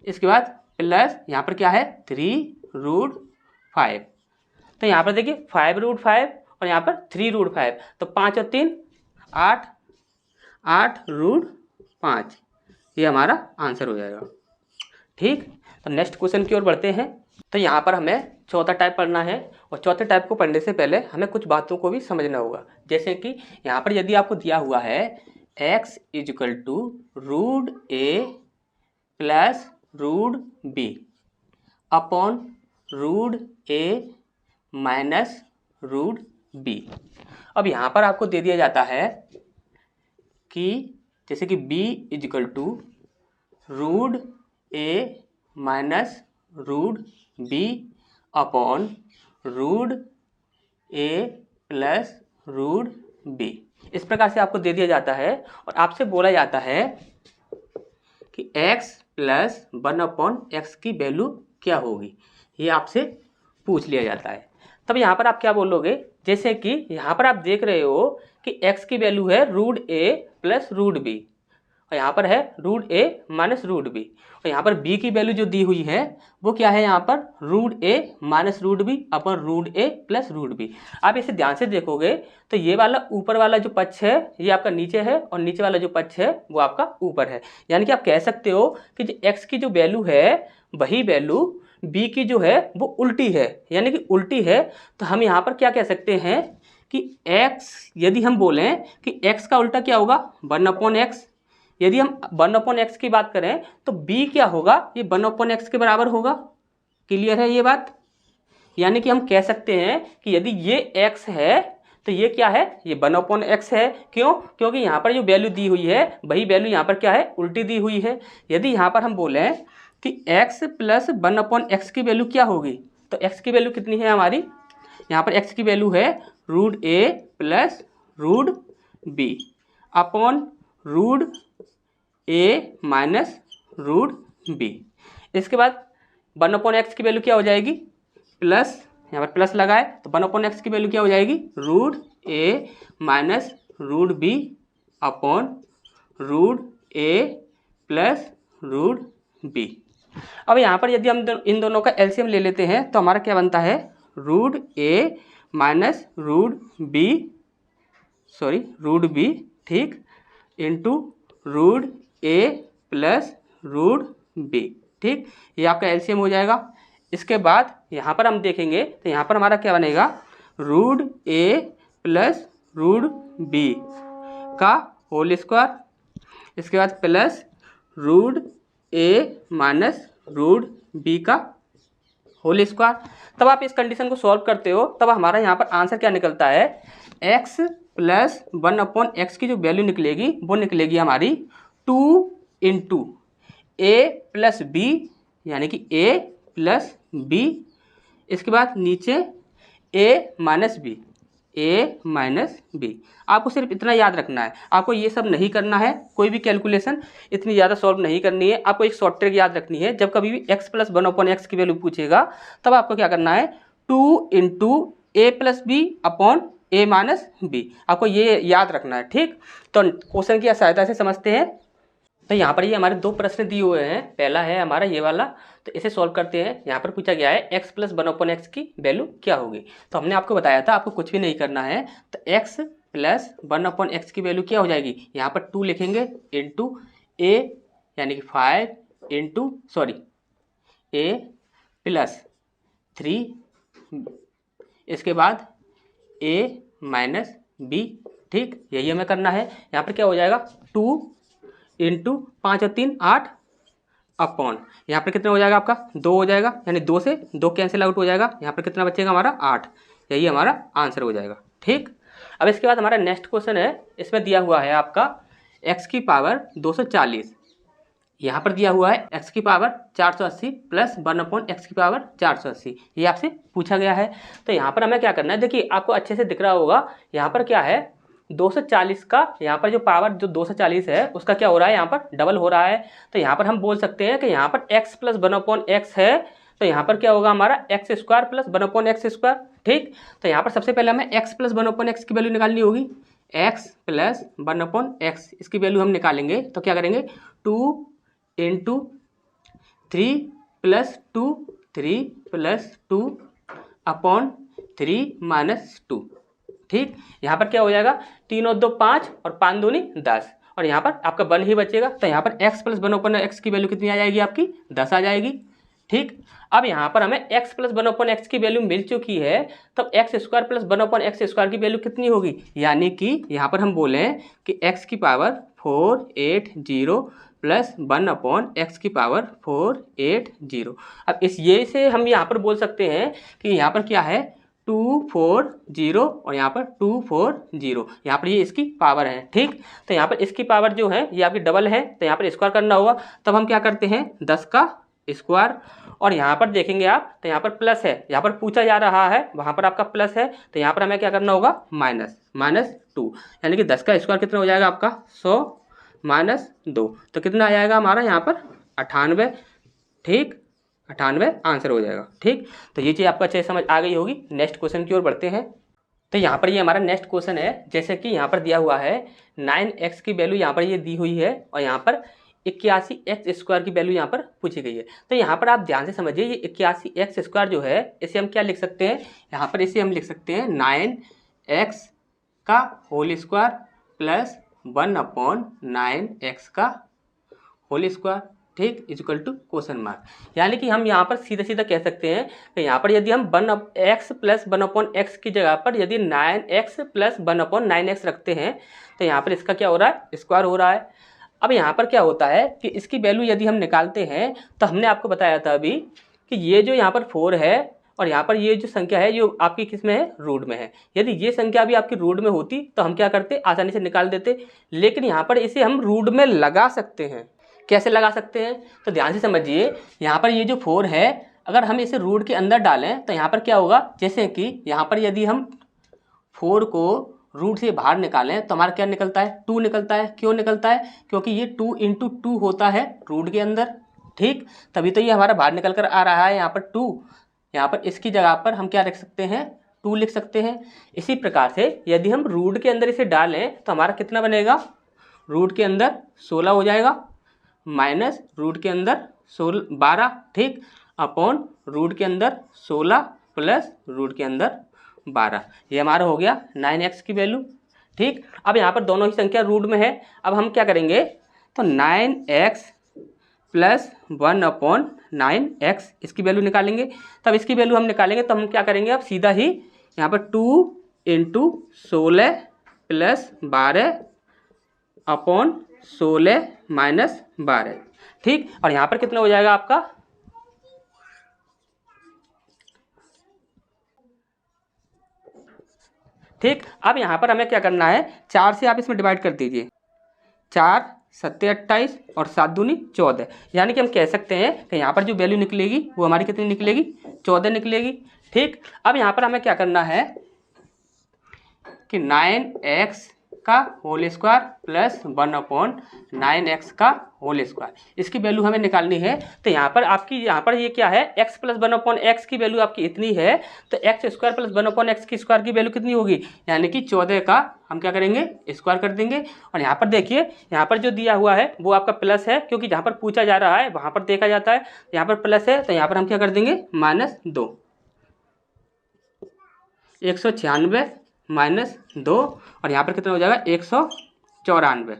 इसके बाद प्लस यहाँ पर क्या है 3√5। तो यहाँ पर देखिए 5√5 और यहाँ पर 3√5, तो 5 और 3 8, 8√5, ये हमारा आंसर हो जाएगा। ठीक, तो नेक्स्ट क्वेश्चन की ओर बढ़ते हैं। तो यहाँ पर हमें चौथा टाइप पढ़ना है, और चौथे टाइप को पढ़ने से पहले हमें कुछ बातों को भी समझना होगा। जैसे कि यहाँ पर यदि आपको दिया हुआ है x = √a + √b upon √a minus √b। अब यहाँ पर आपको दे दिया जाता है कि जैसे कि b = √a minus √b upon √a + √b, इस प्रकार से आपको दे दिया जाता है और आपसे बोला जाता है कि x प्लस 1/x की वैल्यू क्या होगी, ये आपसे पूछ लिया जाता है। तब यहाँ पर आप क्या बोलोगे, जैसे कि यहाँ पर आप देख रहे हो कि x की वैल्यू है √a प्लस √b और यहाँ पर है √a माइनस √b और यहाँ पर b की वैल्यू जो दी हुई है वो क्या है, यहाँ पर √a minus √b upon √a plus √b। आप इसे ध्यान से देखोगे तो ये वाला ऊपर वाला जो पक्ष है ये आपका नीचे है और नीचे वाला जो पक्ष है वो आपका ऊपर है। यानी कि आप कह सकते हो कि जो x की जो वैल्यू है वही वैल्यू b की जो है वो उल्टी है, यानी कि उल्टी है। तो हम यहाँ पर क्या कह सकते हैं कि x, यदि हम बोलें कि x का उल्टा क्या होगा 1/x, यदि हम 1/x की बात करें तो b क्या होगा, ये 1/x के बराबर होगा। क्लियर है ये बात। यानी कि हम कह सकते हैं कि यदि ये x है तो ये क्या है, ये 1/x है। क्यों, क्योंकि यहाँ पर जो वैल्यू दी हुई है वही वैल्यू यहाँ पर क्या है, उल्टी दी हुई है। यदि यहाँ पर हम बोलें कि x प्लस 1/x की वैल्यू क्या होगी, तो x की वैल्यू कितनी है हमारी, यहाँ पर x की वैल्यू है √a plus √b upon √a minus √b। इसके बाद 1/x की वैल्यू क्या हो जाएगी, प्लस, यहाँ पर प्लस लगाए तो 1/x की वैल्यू क्या हो जाएगी √a minus √b upon √a plus √b। अब यहाँ पर यदि हम इन दोनों का एलसीएम ले लेते हैं तो हमारा क्या बनता है √a माइनस √b, ठीक, इंटू √a प्लस √b, ठीक, ये आपका एलसीएम हो जाएगा। इसके बाद यहाँ पर हम देखेंगे तो यहाँ पर हमारा क्या बनेगा √a प्लस √b का होल स्क्वायर, इसके बाद प्लस √a माइनस √b का होल स्क्वायर। तब आप इस कंडीशन को सॉल्व करते हो तब हमारा यहाँ पर आंसर क्या निकलता है, x प्लस 1/x की जो वैल्यू निकलेगी वो निकलेगी हमारी 2 इंटू a प्लस b, यानी कि a प्लस b, इसके बाद नीचे a माइनस b। आपको सिर्फ इतना याद रखना है, आपको ये सब नहीं करना है, कोई भी कैलकुलेशन इतनी ज़्यादा सॉल्व नहीं करनी है। आपको एक शॉर्ट ट्रिक याद रखनी है, जब कभी भी x प्लस 1/x की वैल्यू पूछेगा तब आपको क्या करना है 2 into a plus b upon a minus b, आपको ये याद रखना है, ठीक। तो क्वेश्चन की सहायता से समझते हैं। तो यहाँ पर ये हमारे दो प्रश्न दिए हुए हैं, पहला है हमारा ये वाला, तो इसे सॉल्व करते हैं। यहाँ पर पूछा गया है x प्लस 1/x की वैल्यू क्या होगी। तो हमने आपको बताया था आपको कुछ भी नहीं करना है, तो x प्लस 1/x की वैल्यू क्या हो जाएगी, यहाँ पर 2 लिखेंगे इंटू a यानी कि 5 इंटू a प्लस 3, इसके बाद a माइनस b, ठीक, यही हमें करना है। यहाँ पर क्या हो जाएगा 2 इंटू 5 और 3 8 अपॉन, यहाँ पर कितना हो जाएगा आपका 2 हो जाएगा, यानी 2 से 2 कैंसिल आउट हो जाएगा, यहाँ पर कितना बचेगा हमारा 8, यही हमारा आंसर हो जाएगा, ठीक। अब इसके बाद हमारा नेक्स्ट क्वेश्चन है, इसमें दिया हुआ है आपका x की पावर 240, यहाँ पर दिया हुआ है x की पावर 480 प्लस 1/x की पावर 480, ये आपसे पूछा गया है। तो यहाँ पर हमें क्या करना है, देखिए आपको अच्छे से दिख रहा होगा, यहाँ पर क्या है 240 का, यहाँ पर जो पावर जो 240 है उसका क्या हो रहा है, यहाँ पर डबल हो रहा है। तो यहाँ पर हम बोल सकते हैं कि यहाँ पर x प्लस 1/x है, तो यहाँ पर क्या होगा हमारा x square plus 1/x square, ठीक। तो यहाँ पर सबसे पहले हमें x प्लस 1/x की वैल्यू निकालनी होगी, x प्लस 1/x इसकी वैल्यू हम निकालेंगे तो क्या करेंगे 2 into 3 plus 2 3 plus 2 upon 3 minus 2, ठीक। यहाँ पर क्या हो जाएगा 3 और 2 5 और 5 दूनी 10 और यहाँ पर आपका 1 ही बचेगा। तो यहाँ पर x प्लस 1/x की वैल्यू कितनी आ जाएगी आपकी 10 आ जाएगी, ठीक। अब यहाँ पर हमें x प्लस 1/x की वैल्यू मिल चुकी है, तब x square plus 1/x square की वैल्यू कितनी होगी, यानी कि यहाँ पर हम बोलें कि x की पावर 480 प्लस 1/x की पावर 480। अब इस ये से हम यहाँ पर बोल सकते हैं कि यहाँ पर क्या है 240 और यहाँ पर 240, यहाँ पर ये इसकी पावर है, ठीक। तो यहाँ पर इसकी पावर जो है ये आपकी डबल है, तो यहाँ पर स्क्वायर करना होगा, तब हम क्या करते हैं 10 का स्क्वायर, और यहाँ पर देखेंगे आप तो यहाँ पर प्लस है, यहाँ पर पूछा जा रहा है वहाँ पर आपका प्लस है, तो यहाँ पर हमें क्या करना होगा -2, यानी कि 10 का स्क्वायर कितना हो जाएगा आपका 100 -2, तो कितना आ जाएगा हमारा यहाँ पर 98, ठीक 98 आंसर हो जाएगा। ठीक, तो ये चीज़ आपको अच्छे से समझ आ गई होगी। नेक्स्ट क्वेश्चन की ओर बढ़ते हैं। तो यहाँ पर ये हमारा नेक्स्ट क्वेश्चन है, जैसे कि यहाँ पर दिया हुआ है 9x की वैल्यू यहाँ पर ये दी हुई है और यहाँ पर 81x² की वैल्यू यहाँ पर पूछी गई है। तो यहाँ पर आप ध्यान से समझिए, ये 81x² जो है इसे हम क्या लिख सकते हैं, यहाँ पर इसे हम लिख सकते हैं 9x का होल स्क्वायर प्लस 1/9x का होल स्क्वायर, ठीक, इक्वल टू क्वेश्चन मार्क। यानी कि हम यहाँ पर सीधा सीधा कह सकते हैं कि यहाँ पर यदि हम 1x प्लस 1/x की जगह पर यदि 9x प्लस 1/9x रखते हैं तो यहाँ पर इसका क्या हो रहा है, स्क्वायर हो रहा है। अब यहाँ पर क्या होता है कि इसकी वैल्यू यदि हम निकालते हैं तो हमने आपको बताया था अभी कि ये जो यहाँ पर 4 है और यहाँ पर ये जो संख्या है जो आपकी किस में है, रूट में है। यदि ये संख्या भी आपकी रूट में होती तो हम क्या करते, आसानी से निकाल देते, लेकिन यहाँ पर इसे हम रूट में लगा सकते हैं। कैसे लगा सकते हैं, तो ध्यान से समझिए, यहाँ पर ये जो 4 है अगर हम इसे रूट के अंदर डालें तो यहाँ पर क्या होगा, जैसे कि यहाँ पर यदि हम 4 को रूट से बाहर निकालें तो हमारा क्या निकलता है, 2 निकलता है। क्यों निकलता है, क्योंकि ये 2 × 2 होता है रूट के अंदर, ठीक, तभी तो ये हमारा बाहर निकल कर आ रहा है यहाँ पर 2। यहाँ पर इसकी जगह पर हम क्या लिख सकते हैं, 2 लिख सकते हैं। इसी प्रकार से यदि हम रूट के अंदर इसे डालें तो हमारा कितना बनेगा, रूट के अंदर 16 हो जाएगा माइनस रूट के अंदर 12, ठीक, अपॉन रूट के अंदर 16 प्लस रूट के अंदर 12। ये हमारा हो गया 9x की वैल्यू, ठीक। अब यहाँ पर दोनों ही संख्या रूट में है। अब हम क्या करेंगे, तो 9x प्लस 1/9x इसकी वैल्यू निकालेंगे। तब इसकी वैल्यू हम निकालेंगे तो हम क्या करेंगे, अब सीधा ही यहाँ पर 2 × 16 प्लस 12 अपॉन 16 माइनस 12, ठीक। और यहाँ पर कितना हो जाएगा आपका, ठीक। अब यहाँ पर हमें क्या करना है, 4 से आप इसमें डिवाइड कर दीजिए, 4 7 28 और 7 दूनी 14, यानी कि हम कह सकते हैं कि यहाँ पर जो वैल्यू निकलेगी वो हमारी कितनी निकलेगी, 14 निकलेगी, ठीक। अब यहाँ पर हमें क्या करना है कि 9x का होल स्क्वायर प्लस 1/9x का होल स्क्वायर, इसकी वैल्यू हमें निकालनी है। तो यहाँ पर आपकी यहाँ पर ये क्या है, x प्लस 1/x की वैल्यू आपकी इतनी है, तो x² प्लस 1/x की स्क्वायर की वैल्यू कितनी होगी, यानी कि 14 का हम क्या करेंगे, स्क्वायर कर देंगे। और यहाँ पर देखिए, यहाँ पर जो दिया हुआ है वो आपका प्लस है, क्योंकि जहाँ पर पूछा जा रहा है वहाँ पर देखा जाता है, यहाँ पर प्लस है तो यहाँ पर हम क्या कर देंगे, -2, 196 -2 और यहाँ पर कितना हो जाएगा, 194।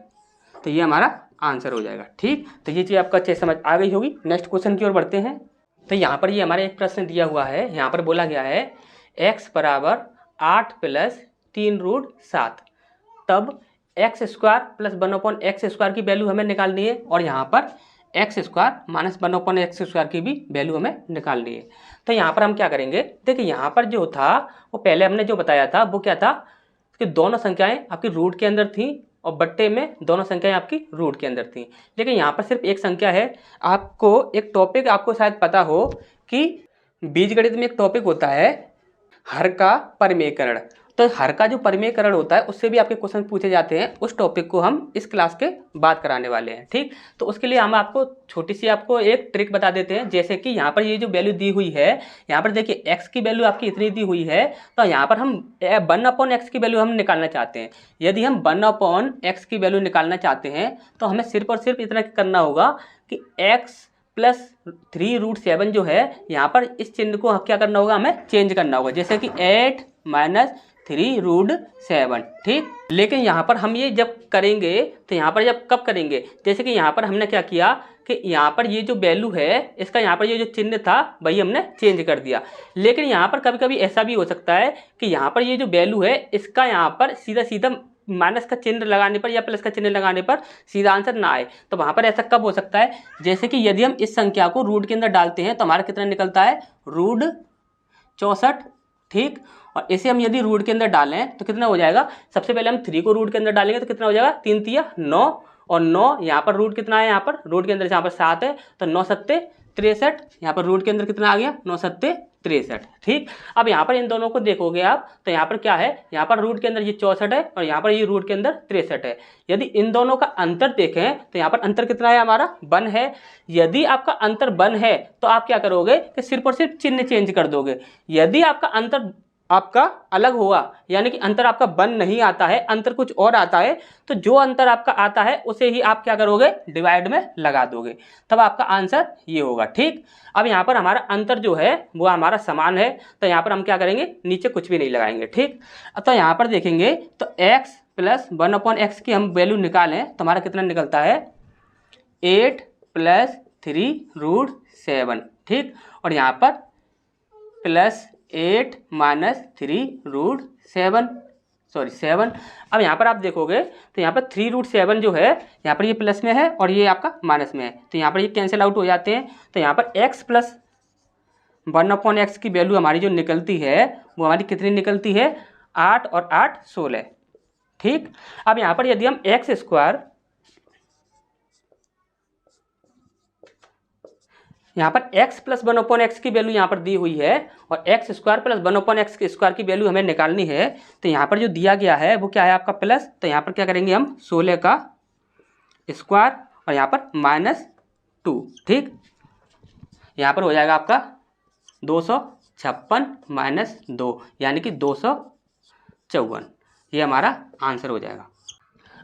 तो ये हमारा आंसर हो जाएगा, ठीक। तो ये चीज़ आपको अच्छे से समझ आ गई होगी। नेक्स्ट क्वेश्चन की ओर बढ़ते हैं। तो यहाँ पर ये हमारे एक प्रश्न दिया हुआ है, यहाँ पर बोला गया है x = 8 + 3√7, तब x² प्लस 1/x² की वैल्यू हमें निकालनी है और यहाँ पर x² माइनस 1/x² की भी वैल्यू हमें निकालनी है। तो यहाँ पर हम क्या करेंगे, देखिए यहाँ पर जो था वो पहले हमने जो बताया था वो क्या था कि दोनों संख्याएं आपकी रूट के अंदर थी और बट्टे में दोनों संख्याएं आपकी रूट के अंदर थी। लेकिन यहाँ पर सिर्फ एक संख्या है। आपको एक टॉपिक आपको शायद पता हो कि बीजगणित में एक टॉपिक होता है हर का परिमेयकरण। तो हर का जो परिमेयकरण होता है उससे भी आपके क्वेश्चन पूछे जाते हैं। उस टॉपिक को हम इस क्लास के बाद कराने वाले हैं, ठीक। तो उसके लिए हम आपको छोटी सी आपको एक ट्रिक बता देते हैं। जैसे कि यहाँ पर ये जो वैल्यू दी हुई है, यहाँ पर देखिए x की वैल्यू आपकी इतनी दी हुई है, तो यहाँ पर हम 1/x की वैल्यू हम निकालना चाहते हैं। यदि हम 1/x की वैल्यू निकालना चाहते हैं तो हमें सिर्फ और सिर्फ इतना करना होगा कि x + 3√7 जो है, यहाँ पर इस चिन्ह को क्या करना होगा, हमें चेंज करना होगा। जैसे कि 8 - 3√7, ठीक। लेकिन यहाँ पर हम ये जब करेंगे तो यहाँ पर जब कब करेंगे, जैसे कि यहाँ पर हमने क्या किया कि यहाँ पर ये जो वैल्यू है इसका यहाँ पर ये जो चिन्ह था वही हमने चेंज कर दिया। लेकिन यहाँ पर कभी कभी ऐसा भी हो सकता है कि यहाँ पर ये जो वैल्यू है इसका यहाँ पर सीधा सीधा माइनस का चिन्ह लगाने पर या प्लस का चिन्ह लगाने पर सीधा आंसर ना आए। तो वहाँ पर ऐसा कब हो सकता है, जैसे कि यदि हम इस संख्या को रूट के अंदर डालते हैं तो हमारा कितना निकलता है, √64, ठीक। और इसे हम यदि रूट के अंदर डालें तो कितना हो जाएगा, सबसे पहले हम 3 को रूट के अंदर डालेंगे तो कितना हो जाएगा, 3 × 3 = 9 और 9 यहाँ पर रूट कितना है, यहाँ पर रूट के अंदर यहाँ पर 7 है तो 9 × 7 = 63, यहाँ पर रूट के अंदर कितना आ गया 9 सत्ते 63। ठीक, अब यहाँ पर इन दोनों को देखोगे आप तो यहाँ पर क्या है, यहाँ पर रूट के अंदर ये 64 है और यहाँ पर ये रूट के अंदर 63 है। यदि इन दोनों का अंतर देखें तो यहाँ पर अंतर कितना है हमारा 1 है। यदि आपका अंतर 1 है तो आप क्या करोगे कि सिर्फ और सिर्फ चिन्ह चेंज कर दोगे। यदि आपका अंतर आपका अलग हुआ यानी कि अंतर आपका 1 नहीं आता है, अंतर कुछ और आता है, तो जो अंतर आपका आता है उसे ही आप क्या करोगे डिवाइड में लगा दोगे, तब आपका आंसर ये होगा। ठीक, अब यहाँ पर हमारा अंतर जो है वो हमारा समान है, तो यहाँ पर हम क्या करेंगे नीचे कुछ भी नहीं लगाएंगे। ठीक, तो यहाँ पर देखेंगे तो x प्लस 1/x की हम वैल्यू निकालें तो हमारा कितना निकलता है 8 + 3√7। ठीक, और यहाँ पर प्लस 8 - 3√7 7। अब यहाँ पर आप देखोगे तो यहाँ पर 3√7 जो है यहाँ पर ये प्लस में है और ये आपका माइनस में है, तो यहाँ पर ये कैंसिल आउट हो जाते हैं। तो यहाँ पर x प्लस 1/x की वैल्यू हमारी जो निकलती है वो हमारी कितनी निकलती है 8 और 8 16। ठीक, अब यहाँ पर यदि हम x स्क्वायर यहाँ पर x प्लस 1/x की वैल्यू यहाँ पर दी हुई है और x स्क्वायर प्लस 1/x के स्क्वायर की वैल्यू हमें निकालनी है, तो यहाँ पर जो दिया गया है वो क्या है आपका प्लस, तो यहाँ पर क्या करेंगे हम 16 का स्क्वायर और यहाँ पर -2। ठीक, यहाँ पर हो जाएगा आपका 256 - 2 यानी कि 254, ये हमारा आंसर हो जाएगा।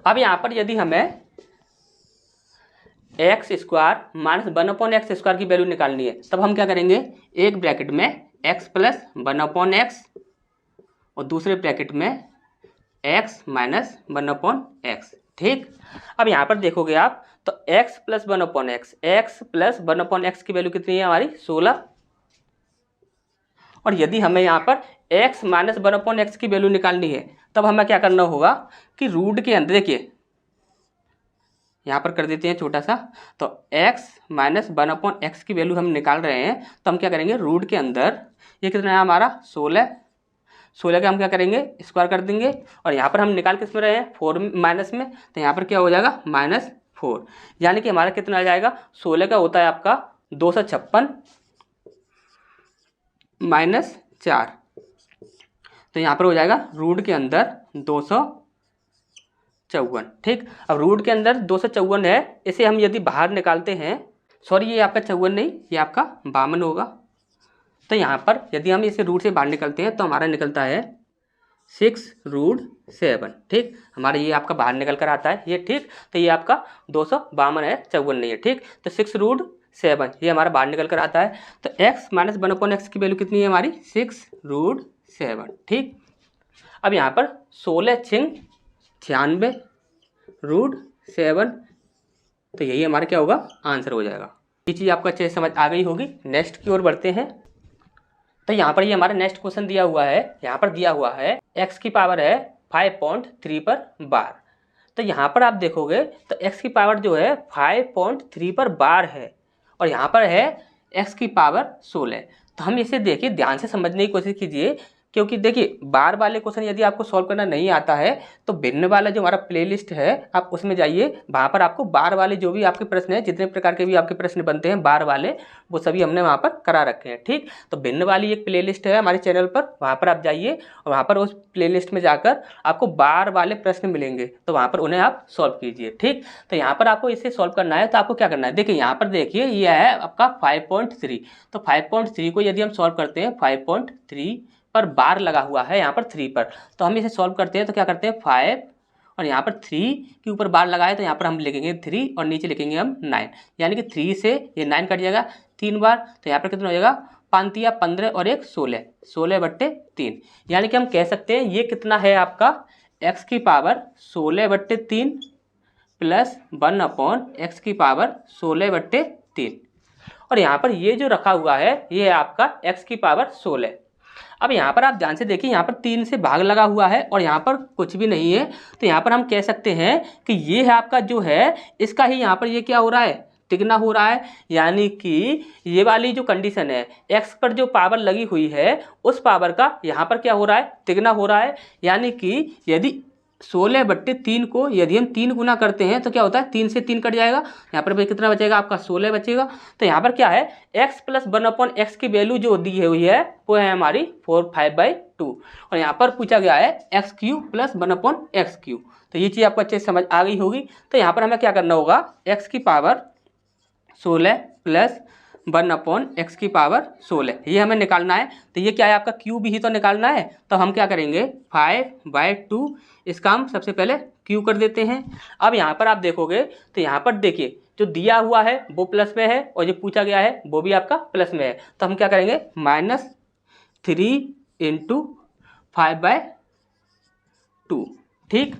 अब यहाँ पर यदि हमें x square minus 1/x square की वैल्यू निकालनी है तब हम क्या करेंगे, एक ब्रैकेट में x प्लस 1/x और दूसरे ब्रैकेट में x माइनस 1/x। ठीक, अब यहाँ पर देखोगे आप तो x प्लस 1/x की वैल्यू कितनी है हमारी 16, और यदि हमें यहाँ पर x माइनस 1/x की वैल्यू निकालनी है तब हमें क्या करना होगा कि रूट के अंदर देखिए यहाँ पर कर देते हैं छोटा सा, तो x माइनस 1/x की वैल्यू हम निकाल रहे हैं तो हम क्या करेंगे रूट के अंदर ये कितना है हमारा 16 का हम क्या करेंगे स्क्वायर कर देंगे और यहाँ पर हम निकाल किस में रहे हैं 4 माइनस में, तो यहाँ पर क्या हो जाएगा -4 यानी कि हमारा कितना आ जाएगा 16 का होता है आपका 256 - 4, तो यहाँ पर हो जाएगा रूट के अंदर 254। ठीक, अब रूट के अंदर 254 है, इसे हम यदि बाहर निकालते हैं, सॉरी ये आपका 54 नहीं ये आपका 52 होगा, तो यहाँ पर यदि हम इसे रूट से बाहर निकलते हैं तो हमारा निकलता है 6√7। ठीक, हमारा ये आपका बाहर निकल कर आता है ये। ठीक, तो ये आपका 252 है 54 नहीं है। ठीक, तो 6√7 ये हमारा बाहर निकल कर आता है, तो x माइनस 1/x की वैल्यू कितनी है हमारी 6√7। ठीक, अब यहाँ पर 16×96√7, तो यही हमारा क्या होगा आंसर हो जाएगा। ये चीज़ आपको अच्छे से समझ आ गई होगी। नेक्स्ट की ओर बढ़ते हैं, तो यहाँ पर ये हमारा नेक्स्ट क्वेश्चन दिया हुआ है, यहाँ पर दिया हुआ है x की पावर है 5.3 पर बार, तो यहाँ पर आप देखोगे तो x की पावर जो है 5.3 पर बार है और यहाँ पर है x की पावर 16। तो हम इसे देखिए ध्यान से समझने की कोशिश कीजिए, क्योंकि देखिए बार वाले क्वेश्चन यदि आपको सॉल्व करना नहीं आता है तो भिन्न वाला जो हमारा प्लेलिस्ट है आप उसमें जाइए, वहाँ पर आपको बार वाले जो भी आपके प्रश्न हैं, जितने प्रकार के भी आपके प्रश्न बनते हैं बार वाले, वो सभी हमने वहाँ पर करा रखे हैं। ठीक, तो भिन्न वाली एक प्लेलिस्ट है हमारे चैनल पर, वहाँ पर आप जाइए और वहाँ पर उस प्लेलिस्ट में जाकर आपको बार वाले प्रश्न मिलेंगे, तो वहाँ पर उन्हें आप सॉल्व कीजिए। ठीक, तो यहाँ पर आपको इसे सॉल्व करना है तो आपको क्या करना है, देखिए यहाँ पर देखिए ये है आपका 5.3, तो 5.3 को यदि हम सॉल्व करते हैं 5.3 पर बार लगा हुआ है यहाँ पर 3 पर, तो हम इसे सॉल्व करते हैं तो क्या करते हैं 5 और यहाँ पर 3 के ऊपर बार लगाए तो यहाँ पर हम लिखेंगे 3 और नीचे लिखेंगे हम 9, यानी कि 3 से ये 9 कट जाएगा 3 बार, तो यहाँ पर कितना हो जाएगा 5 या 15 और 1 16, 16/3, यानी कि हम कह सकते हैं ये कितना है आपका x की पावर 16/3 प्लस 1/x की पावर 16/3, और यहाँ पर ये जो रखा हुआ है ये है आपका x की पावर 16। अब यहाँ पर आप ध्यान से देखिए यहाँ पर 3 से भाग लगा हुआ है और यहाँ पर कुछ भी नहीं है, तो यहाँ पर हम कह सकते हैं कि ये है आपका जो है इसका ही यहाँ पर ये क्या हो रहा है तिगुना हो रहा है, यानी कि ये वाली जो कंडीशन है x पर जो पावर लगी हुई है उस पावर का यहाँ पर क्या हो रहा है तिगुना हो रहा है, यानी कि यदि 16/3 को यदि हम 3 गुना करते हैं तो क्या होता है, 3 से 3 कट जाएगा, यहाँ पर कितना बचेगा आपका 16 बचेगा। तो यहाँ पर क्या है, x + 1/x की वैल्यू जो दी हुई है वो है हमारी 4/5/2 और यहाँ पर पूछा गया है x³ + 1/x³। तो ये चीज़ आपको अच्छे से समझ आ गई होगी। तो यहाँ पर हमें क्या करना होगा, x⁻16 + 1/x⁻16 ये हमें निकालना है। तो ये क्या है आपका क्यूब ही तो निकालना है। तो हम क्या करेंगे 5/2, इसका हम सबसे पहले क्यू कर देते हैं। अब यहाँ पर आप देखोगे तो यहाँ पर देखिए जो दिया हुआ है वो प्लस में है और जो पूछा गया है वो भी आपका प्लस में है। तो हम क्या करेंगे -3 × 5/2। ठीक,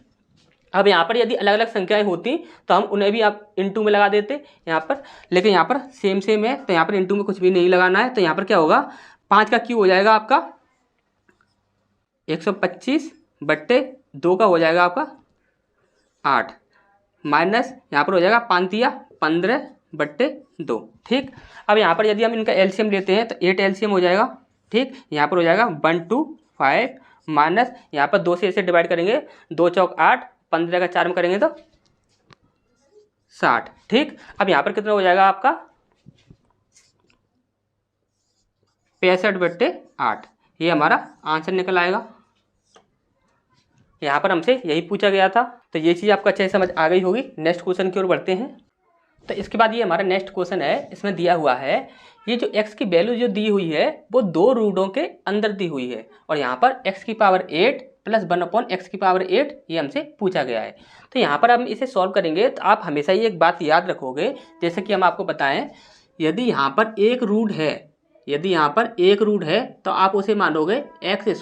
अब यहाँ पर यदि अलग अलग संख्याएं होती तो हम उन्हें भी आप इंटू में लगा देते यहाँ पर, लेकिन यहाँ पर सेम है तो यहाँ पर इंटू में कुछ भी नहीं लगाना है। तो यहाँ पर क्या होगा, 5 का क्यू हो जाएगा आपका 125/2 का हो जाएगा आपका 8 माइनस यहाँ पर हो जाएगा 5 × 15/2। ठीक, अब यहाँ पर यदि हम इनका एलसीएम लेते हैं तो 8 एलसीएम हो जाएगा। ठीक, यहाँ पर हो जाएगा 125 माइनस यहाँ पर 2 से इसे डिवाइड करेंगे, 2 चौक 8, 15 का 4 में करेंगे तो 60। ठीक, अब यहाँ पर कितना हो जाएगा आपका 65/8, ये हमारा आंसर निकल आएगा। यहाँ पर हमसे यही पूछा गया था। तो ये चीज़ आपको अच्छे से समझ आ गई होगी। नेक्स्ट क्वेश्चन की ओर बढ़ते हैं। तो इसके बाद ये हमारा नेक्स्ट क्वेश्चन है, इसमें दिया हुआ है ये जो x की वैल्यू जो दी हुई है वो 2 रूटों के अंदर दी हुई है और यहाँ पर x⁸ + 1/x⁸ ये हमसे पूछा गया है। तो यहाँ पर हम इसे सॉल्व करेंगे तो आप हमेशा ही एक बात याद रखोगे, जैसे कि हम आपको बताएं यदि यहाँ पर एक रूट है, यदि यहाँ पर एक रूट है तो आप उसे मानोगे x²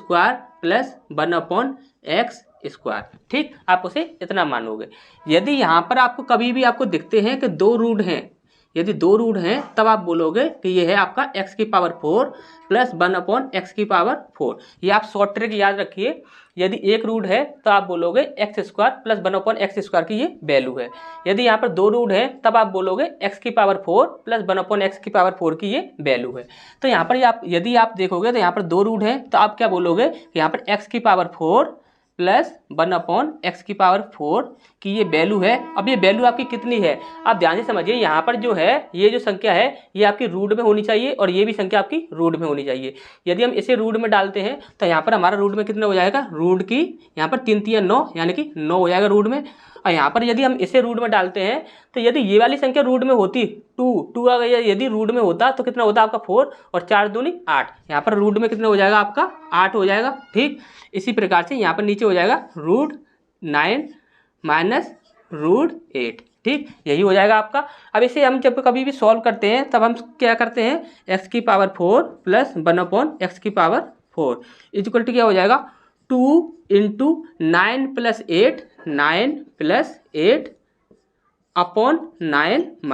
+ 1/x²। ठीक, आप उसे इतना मानोगे। यदि यहाँ पर आपको कभी भी आपको दिखते हैं कि 2 रूट हैं, यदि 2 रूट हैं तब आप बोलोगे कि ये है आपका x⁴ + 1/x⁴। ये आप शॉर्ट ट्रिक याद रखिए। यदि एक रूट है तो आप बोलोगे x² + 1/x² की ये वैल्यू है। यदि यहाँ पर 2 रूट है तब आप बोलोगे x⁴ + 1/x⁴ की ये वैल्यू है। तो यहाँ पर यदि आप देखोगे तो यहाँ पर 2 रूट है तो आप क्या बोलोगे कि यहाँ पर x⁴ + 1/x⁴ की ये वैल्यू है। अब ये वैल्यू आपकी कितनी है आप ध्यान से समझिए। यहाँ पर जो है ये जो संख्या है ये आपकी रूट में होनी चाहिए और ये भी संख्या आपकी रूट में होनी चाहिए। यदि हम इसे रूट में डालते हैं तो यहाँ पर हमारा रूट में कितना हो जाएगा, रूट की यहाँ पर 3 × 9 यानी कि 9 हो जाएगा रूट में। और यहाँ पर यदि हम इसे रूट में डालते हैं तो यदि ये वाली संख्या रूट में होती 2 अगर यदि रूट में होता तो कितना होता आपका 4 और 4 दूनी 8। यहाँ पर रूट में कितना हो जाएगा आपका 8 हो जाएगा। ठीक, इसी प्रकार से यहाँ पर नीचे हो जाएगा √9 - √8। ठीक, यही हो जाएगा आपका। अब इसे हम जब कभी भी सॉल्व करते हैं तब हम क्या करते हैं x⁴ + 1/x⁴ इक्वल टू क्या हो जाएगा 2 × 9 + 8, 9 + 8 अपॉन 9 -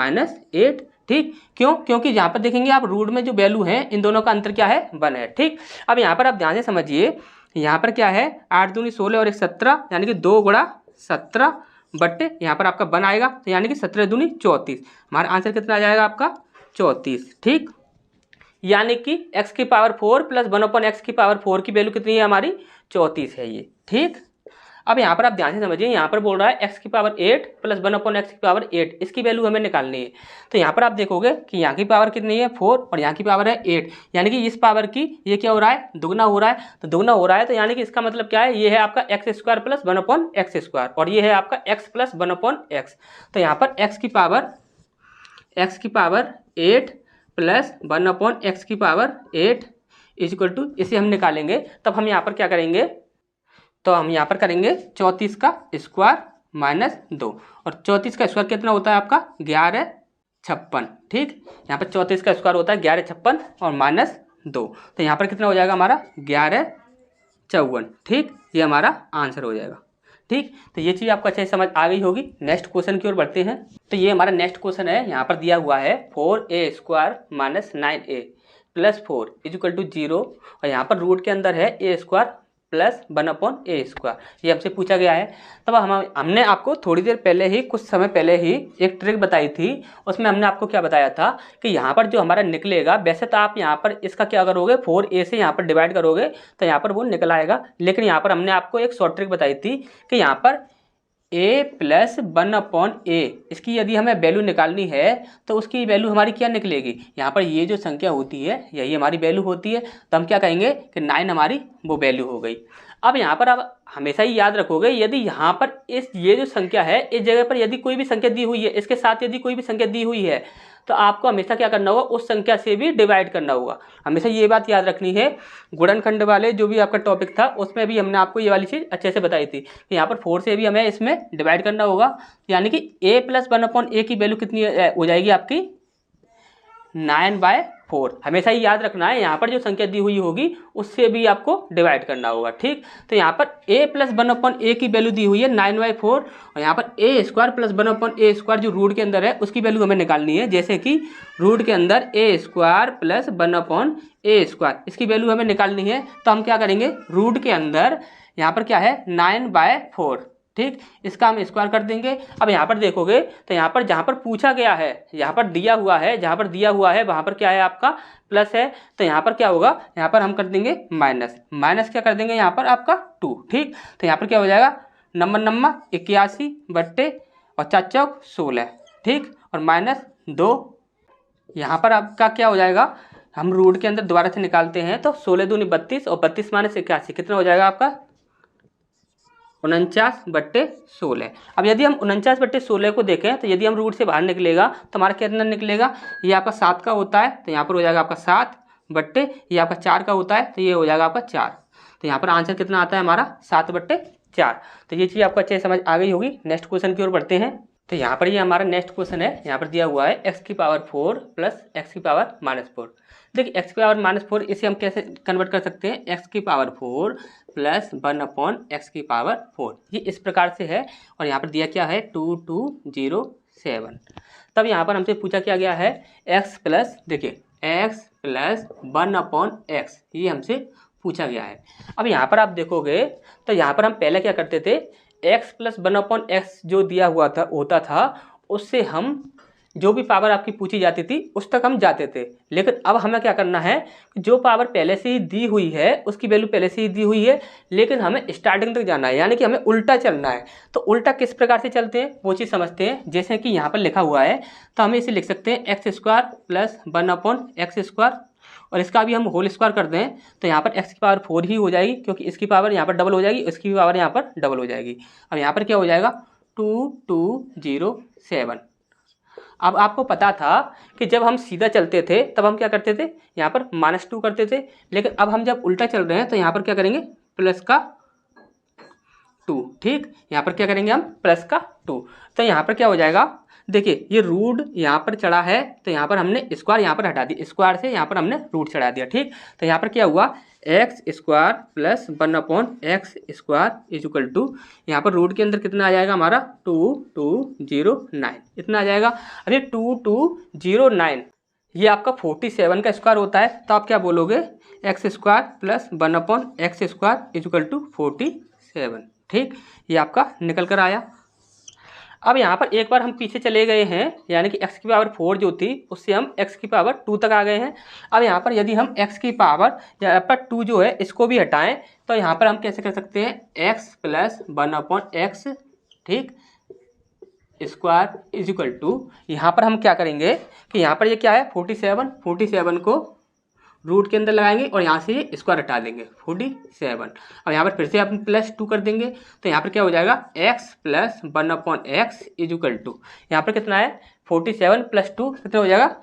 8। ठीक, क्यों, क्योंकि यहाँ पर देखेंगे आप रूट में जो वैल्यू है इन दोनों का अंतर क्या है 1 है। ठीक, अब यहाँ पर आप ध्यान से समझिए, यहाँ पर क्या है 8 दूनी 16 और 1 17 यानी कि 2 × 17 बट्टे यहाँ पर आपका 1 आएगा तो यानी कि 17 दूनी 34। हमारा आंसर कितना आ जाएगा आपका 34। ठीक, यानी कि x⁴ + 1/x⁴ की वैल्यू कितनी है हमारी 34 है ये। ठीक, अब यहाँ पर आप ध्यान से समझिए, यहाँ पर बोल रहा है x⁸ + 1/x⁴ इसकी वैल्यू हमें निकालनी है। तो यहाँ पर आप देखोगे कि यहाँ की पावर कितनी है 4 और यहाँ की पावर है 8 यानी कि इस पावर की ये क्या हो रहा है दुगना हो रहा है। तो दुगना हो रहा है तो यानी कि इसका मतलब क्या है, ये है आपका x² + 1/x² और ये है आपका x + 1/x। तो यहाँ पर x⁸ + 1/x⁴ इक्वल टू इसे हम निकालेंगे तब हम यहाँ पर क्या करेंगे, तो हम यहाँ पर करेंगे 34 का स्क्वायर - 2 और 34 का स्क्वायर कितना होता है आपका 1156। ठीक, यहाँ पर 34 का स्क्वायर होता है 1156 और -2 तो यहाँ पर कितना हो जाएगा हमारा 1154। ठीक, ये हमारा आंसर हो जाएगा। ठीक, तो ये चीज़ आपको अच्छे से समझ आ गई होगी। नेक्स्ट क्वेश्चन की ओर बढ़ते हैं। तो ये हमारा नेक्स्ट क्वेश्चन है, यहाँ पर दिया हुआ है 4a² - 9a + 4 = 0 और यहाँ पर रूट के अंदर है a² प्लस 1 ए स्क्वायर, ये हमसे पूछा गया है। तब हमने आपको थोड़ी देर पहले ही, कुछ समय पहले ही एक ट्रिक बताई थी, उसमें हमने आपको क्या बताया था कि यहाँ पर जो हमारा निकलेगा, वैसे तो आप यहाँ पर इसका क्या करोगे, 4a से यहाँ पर डिवाइड करोगे तो यहाँ पर वो निकल आएगा, लेकिन यहाँ पर हमने आपको एक शॉर्ट ट्रिक बताई थी कि यहाँ पर a प्लस 1/a, इसकी यदि हमें वैल्यू निकालनी है तो उसकी वैल्यू हमारी क्या निकलेगी, यहाँ पर ये जो संख्या होती है यही हमारी वैल्यू होती है, तो हम क्या कहेंगे कि 9 हमारी वो वैल्यू हो गई। अब यहाँ पर आप हमेशा ही याद रखोगे, यदि यहाँ पर ये जो संख्या है, इस जगह पर यदि कोई भी संख्या दी हुई है, इसके साथ यदि कोई भी संख्या दी हुई है, तो आपको हमेशा क्या करना होगा, उस संख्या से भी डिवाइड करना होगा। हमेशा ये बात याद रखनी है। गुणनखंड वाले जो भी आपका टॉपिक था उसमें भी हमने आपको ये वाली चीज़ अच्छे से बताई थी कि यहाँ पर 4 से भी हमें इसमें डिवाइड करना होगा, यानी कि a प्लस 1/a की वैल्यू कितनी हो जाएगी आपकी, 9/4। हमेशा ही याद रखना है, यहाँ पर जो संख्या दी हुई होगी उससे भी आपको डिवाइड करना होगा, ठीक। तो यहाँ पर a प्लस 1/a की वैल्यू दी हुई है 9/4, और यहाँ पर a square plus 1/a square जो रूट के अंदर है उसकी वैल्यू हमें निकालनी है। जैसे कि रूट के अंदर a square plus 1/a square, इसकी वैल्यू हमें निकालनी है, तो हम क्या करेंगे, रूट के अंदर यहाँ पर क्या है 9/4, ठीक, इसका हम स्क्वायर कर देंगे। अब यहाँ पर देखोगे तो यहाँ पर जहाँ पर पूछा गया है, यहाँ पर दिया हुआ है, जहाँ पर दिया हुआ है वहाँ पर क्या है आपका प्लस है, तो यहाँ पर क्या होगा, यहाँ पर हम कर देंगे माइनस, माइनस क्या कर देंगे यहाँ पर आपका 2, ठीक। तो यहाँ पर क्या हो जाएगा, नम्बर 81 बट्टे और 4 चौक 16, ठीक, और माइनस 2, यहाँ पर आपका क्या हो जाएगा, हम रूट के अंदर दोबारा से निकालते हैं तो 16 दूनी 32 और 32 माइनस 81 कितना हो जाएगा आपका 49/16। अब यदि हम 49/16 को देखें तो यदि हम रूट से बाहर निकलेगा तो हमारा कितना निकलेगा, ये आपका 7 का होता है तो यहाँ पर हो जाएगा आपका 7 बट्टे, ये आपका 4 का होता है तो ये हो जाएगा आपका 4, तो यहाँ पर आंसर कितना आता है हमारा 7/4। तो ये चीज़ आपको अच्छे से समझ आ गई होगी। नेक्स्ट क्वेश्चन की ओर बढ़ते हैं। तो यहाँ पर ये हमारा नेक्स्ट क्वेश्चन है, यहाँ पर दिया हुआ है x⁴ प्लस x⁻⁻4। देखिए x⁻⁻4 इसे हम कैसे कन्वर्ट कर सकते हैं, x⁴ प्लस 1/x⁴, ये इस प्रकार से है, और यहाँ पर दिया क्या है 2207। तब यहाँ पर हमसे पूछा क्या गया है x प्लस, देखिए x प्लस 1/x, ये हमसे पूछा गया है। अब यहाँ पर आप देखोगे तो यहाँ पर हम पहले क्या करते थे, x प्लस 1/x जो दिया हुआ था होता था, उससे हम जो भी पावर आपकी पूछी जाती थी उस तक हम जाते थे। लेकिन अब हमें क्या करना है, जो पावर पहले से ही दी हुई है उसकी वैल्यू पहले से ही दी हुई है, लेकिन हमें स्टार्टिंग तक जाना है, यानी कि हमें उल्टा चलना है। तो उल्टा किस प्रकार से चलते हैं वो चीज़ समझते हैं। जैसे कि यहाँ पर लिखा हुआ है तो हमें इसे लिख सकते हैं x² प्लस 1/x², और इसका भी हम होल स्क्वायर कर दें तो यहाँ पर x⁴ ही हो जाएगी, क्योंकि इसकी पावर यहाँ पर डबल हो जाएगी, इसकी पावर यहाँ पर डबल हो जाएगी। अब यहाँ पर क्या हो जाएगा 2207। अब आपको पता था कि जब हम सीधा चलते थे तब हम क्या करते थे, यहाँ पर -2 करते थे, लेकिन अब हम जब उल्टा चल रहे हैं तो यहाँ पर क्या करेंगे प्लस का 2, ठीक, यहाँ पर क्या करेंगे हम प्लस का 2। तो यहाँ पर क्या हो जाएगा, देखिए ये रूट यहाँ पर चढ़ा है तो यहाँ पर हमने स्क्वायर यहाँ पर हटा दिया, स्क्वायर से यहाँ पर हमने रूट चढ़ा दिया, ठीक। तो यहाँ पर क्या हुआ x² plus 1/x² is equal to, यहाँ पर रूट के अंदर कितना आ जाएगा हमारा 2209, इतना आ जाएगा। अब ये 2209 ये आपका 47 का स्क्वायर होता है, तो आप क्या बोलोगे x² plus 1/x² is equal to 47, ठीक, ये आपका निकल कर आया। अब यहाँ पर एक बार हम पीछे चले गए हैं, यानी कि x⁴ जो थी उससे हम x⁻2 तक आ गए हैं। अब यहाँ पर यदि हम यहाँ पर 2 जो है इसको भी हटाएं तो यहाँ पर हम कैसे कर सकते हैं x प्लस 1/x, ठीक, स्क्वायर इज इक्वल टू, यहाँ पर हम क्या करेंगे कि यहाँ पर ये क्या है 47 को रूट के अंदर लगाएंगे और यहाँ से ये स्क्वायर हटा देंगे 47। अब यहाँ पर फिर से आप +2 कर देंगे तो यहाँ पर क्या हो जाएगा x plus 1/x is equal to, यहाँ पर कितना है 47 + 2 कितना हो जाएगा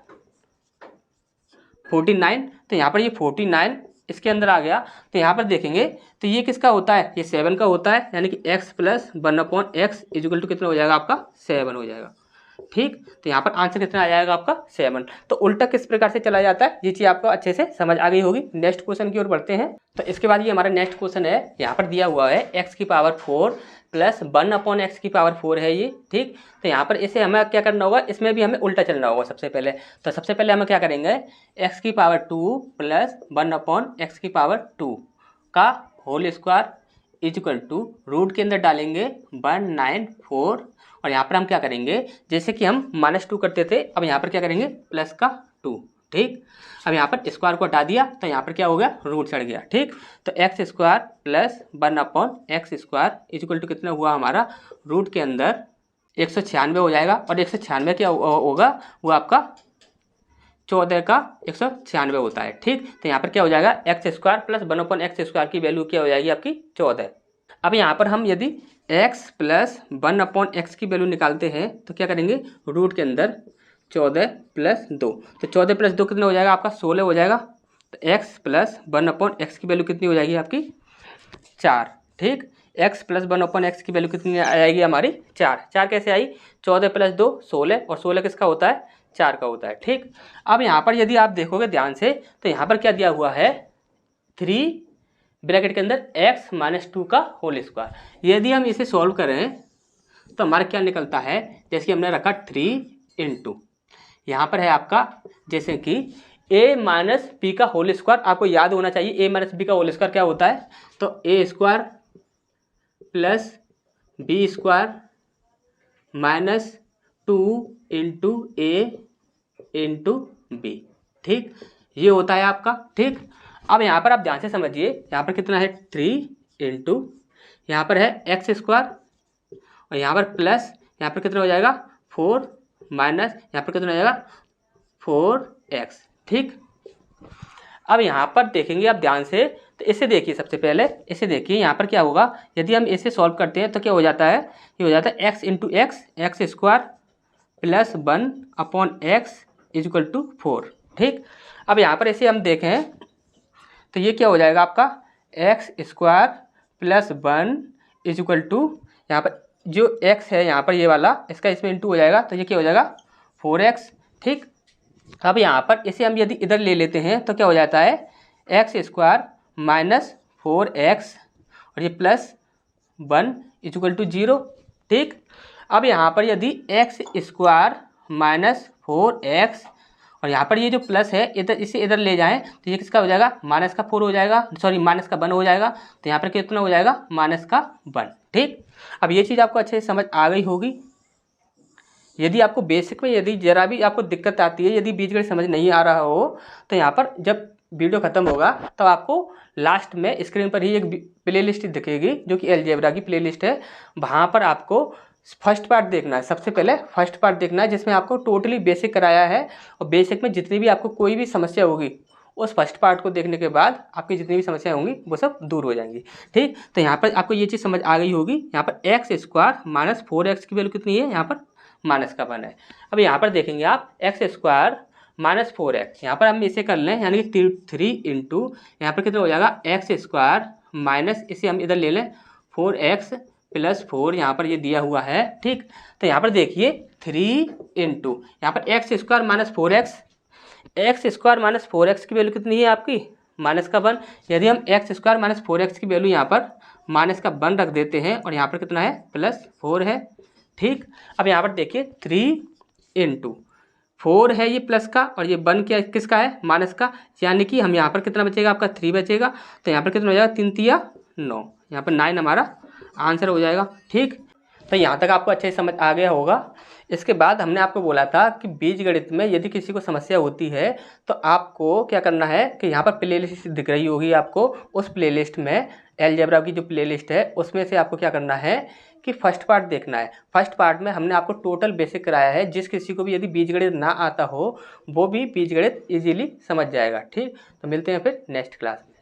49। तो यहाँ पर ये 49 इसके अंदर आ गया, तो यहाँ पर देखेंगे तो ये किसका होता है, ये 7 का होता है, यानी कि x plus 1/x is equal to कितना हो जाएगा आपका 7 हो जाएगा, ठीक। तो यहाँ पर आंसर कितना आ जाएगा आपका 7। तो उल्टा किस प्रकार से चला जाता है ये चीज़ आपको अच्छे से समझ आ गई होगी। नेक्स्ट क्वेश्चन की ओर बढ़ते हैं। तो इसके बाद ये हमारा नेक्स्ट क्वेश्चन है, यहाँ पर दिया हुआ है x⁴ प्लस 1/x⁴ है ये, ठीक। तो यहाँ पर इसे हमें क्या करना होगा, इसमें भी हमें उल्टा चलना होगा सबसे पहले। तो सबसे पहले हमें क्या करेंगे x⁴ प्लस 1/x⁴ का whole square equal to root के अंदर डालेंगे 194 और यहाँ पर हम क्या करेंगे, जैसे कि हम -2 करते थे, अब यहाँ पर क्या करेंगे प्लस का 2। ठीक, अब यहाँ पर स्क्वायर को हटा दिया तो यहाँ पर क्या हो गया, रूट चढ़ गया। ठीक, तो x square plus 1/x square equal to कितना हुआ हमारा, रूट के अंदर 196 हो जाएगा और 196 क्या होगा, वो आपका 14 का 196 होता है। ठीक, तो यहाँ पर क्या हो जाएगा, x square plus 1/x square की वैल्यू क्या हो जाएगी आपकी 14। अब यहाँ पर हम यदि x प्लस 1/x की वैल्यू निकालते हैं तो क्या करेंगे, रूट के अंदर 14 प्लस 2, तो 14 प्लस 2 कितना हो जाएगा आपका 16 हो जाएगा। तो x प्लस 1/x की वैल्यू कितनी हो जाएगी आपकी 4। ठीक, x प्लस 1/x की वैल्यू कितनी आएगी हमारी 4। 4 कैसे आई, 14 प्लस 2 16 और 16 किसका होता है, 4 का होता है। ठीक, अब यहाँ पर यदि आप देखोगे ध्यान से तो यहाँ पर क्या दिया हुआ है, 3 ब्रैकेट के अंदर x - 2 का होल स्क्वायर। यदि हम इसे सॉल्व करें तो हमारा क्या निकलता है, जैसे कि हमने रखा 3 इंटू यहाँ पर है आपका जैसे कि a माइनस बी का होल स्क्वायर। आपको याद होना चाहिए a माइनस बी का होल स्क्वायर क्या होता है, तो a square plus b square minus 2 into a into b. ठीक, ये होता है आपका। ठीक, अब यहाँ पर आप ध्यान से समझिए, यहाँ पर कितना है 3 इंटू यहाँ पर है एक्स स्क्वायर और यहाँ पर प्लस यहाँ पर कितना हो जाएगा 4 माइनस यहाँ पर कितना हो जाएगा 4x। ठीक, अब यहाँ पर देखेंगे आप ध्यान से, तो इसे देखिए, सबसे पहले इसे देखिए, यहाँ पर क्या होगा, यदि हम इसे सॉल्व करते हैं तो क्या हो जाता है, ये हो जाता है x into x square plus 1/x equal to 4। ठीक, अब यहाँ पर इसे हम देखें तो ये क्या हो जाएगा आपका x square plus 1 equal to यहाँ पर जो x है यहाँ पर ये वाला, इसका इसमें इंटू हो जाएगा तो ये क्या हो जाएगा 4x। ठीक, अब यहाँ पर इसे हम यदि इधर ले लेते हैं तो क्या हो जाता है एक्स स्क्वायर माइनस 4x और ये प्लस 1 इक्वल टू 0। ठीक, अब यहाँ पर यदि एक्स स्क्वायर माइनस 4x और यहाँ पर ये जो प्लस है इधर, इसे इधर ले जाएं तो ये किसका हो जाएगा, माइनस का 4 हो जाएगा, सॉरी माइनस का 1 हो जाएगा। तो यहाँ पर कितना हो जाएगा, माइनस का 1। ठीक, अब ये चीज़ आपको अच्छे से समझ आ गई होगी। यदि आपको बेसिक में यदि जरा भी आपको दिक्कत आती है, यदि बीजगणित समझ नहीं आ रहा हो, तो यहाँ पर जब वीडियो खत्म होगा तो आपको लास्ट में स्क्रीन पर ही एक प्लेलिस्ट दिखेगी जो कि अलजेब्रा की प्लेलिस्ट है। वहाँ पर आपको फर्स्ट पार्ट देखना है, सबसे पहले फर्स्ट पार्ट देखना है जिसमें आपको टोटली बेसिक कराया है और बेसिक में जितनी भी आपको कोई भी समस्या होगी उस फर्स्ट पार्ट को देखने के बाद आपकी जितनी भी समस्याएं होंगी वो सब दूर हो जाएंगी। ठीक, तो यहाँ पर आपको ये चीज़ समझ आ गई होगी। यहाँ पर एक्स स्क्वायर माइनस 4x की वैल्यू कितनी है, यहाँ पर माइनस का 1 है। अब यहाँ पर देखेंगे आप एक्स स्क्वायर माइनस 4x, यहाँ पर हम इसे कर लें यानी कि 3 इंटू यहाँ पर कितना हो जाएगा एक्स स्क्वायर माइनस इसे हम इधर ले लें 4x प्लस 4 यहाँ पर ये दिया हुआ है। ठीक, तो यहाँ पर देखिए 3 इंटू यहाँ पर x square minus 4x, x square minus 4x की वैल्यू कितनी है आपकी माइनस का 1। यदि हम एक्स स्क्वायर माइनस 4x की वैल्यू यहाँ पर माइनस का 1 रख देते हैं और यहाँ पर कितना है प्लस 4 है। ठीक, अब यहाँ पर देखिए 3 इंटू 4 है ये प्लस का और ये 1 क्या किसका है माइनस का, यानी कि हम यहाँ पर कितना बचेगा आपका 3 बचेगा। तो यहाँ पर कितना हो जाएगा 3 तिया 9, यहाँ पर 9 हमारा आंसर हो जाएगा। ठीक, तो यहाँ तक आपको अच्छे से समझ आ गया होगा। इसके बाद हमने आपको बोला था कि बीजगणित में यदि किसी को समस्या होती है तो आपको क्या करना है कि यहाँ पर प्लेलिस्ट दिख रही होगी आपको, उस प्लेलिस्ट में अलजेब्रा की जो प्लेलिस्ट है उसमें से आपको क्या करना है कि फर्स्ट पार्ट देखना है। फर्स्ट पार्ट में हमने आपको टोटल बेसिक कराया है, जिस किसी को भी यदि बीजगणित ना आता हो वो भी बीजगणित इजीली समझ जाएगा। ठीक, तो मिलते हैं फिर नेक्स्ट क्लास में।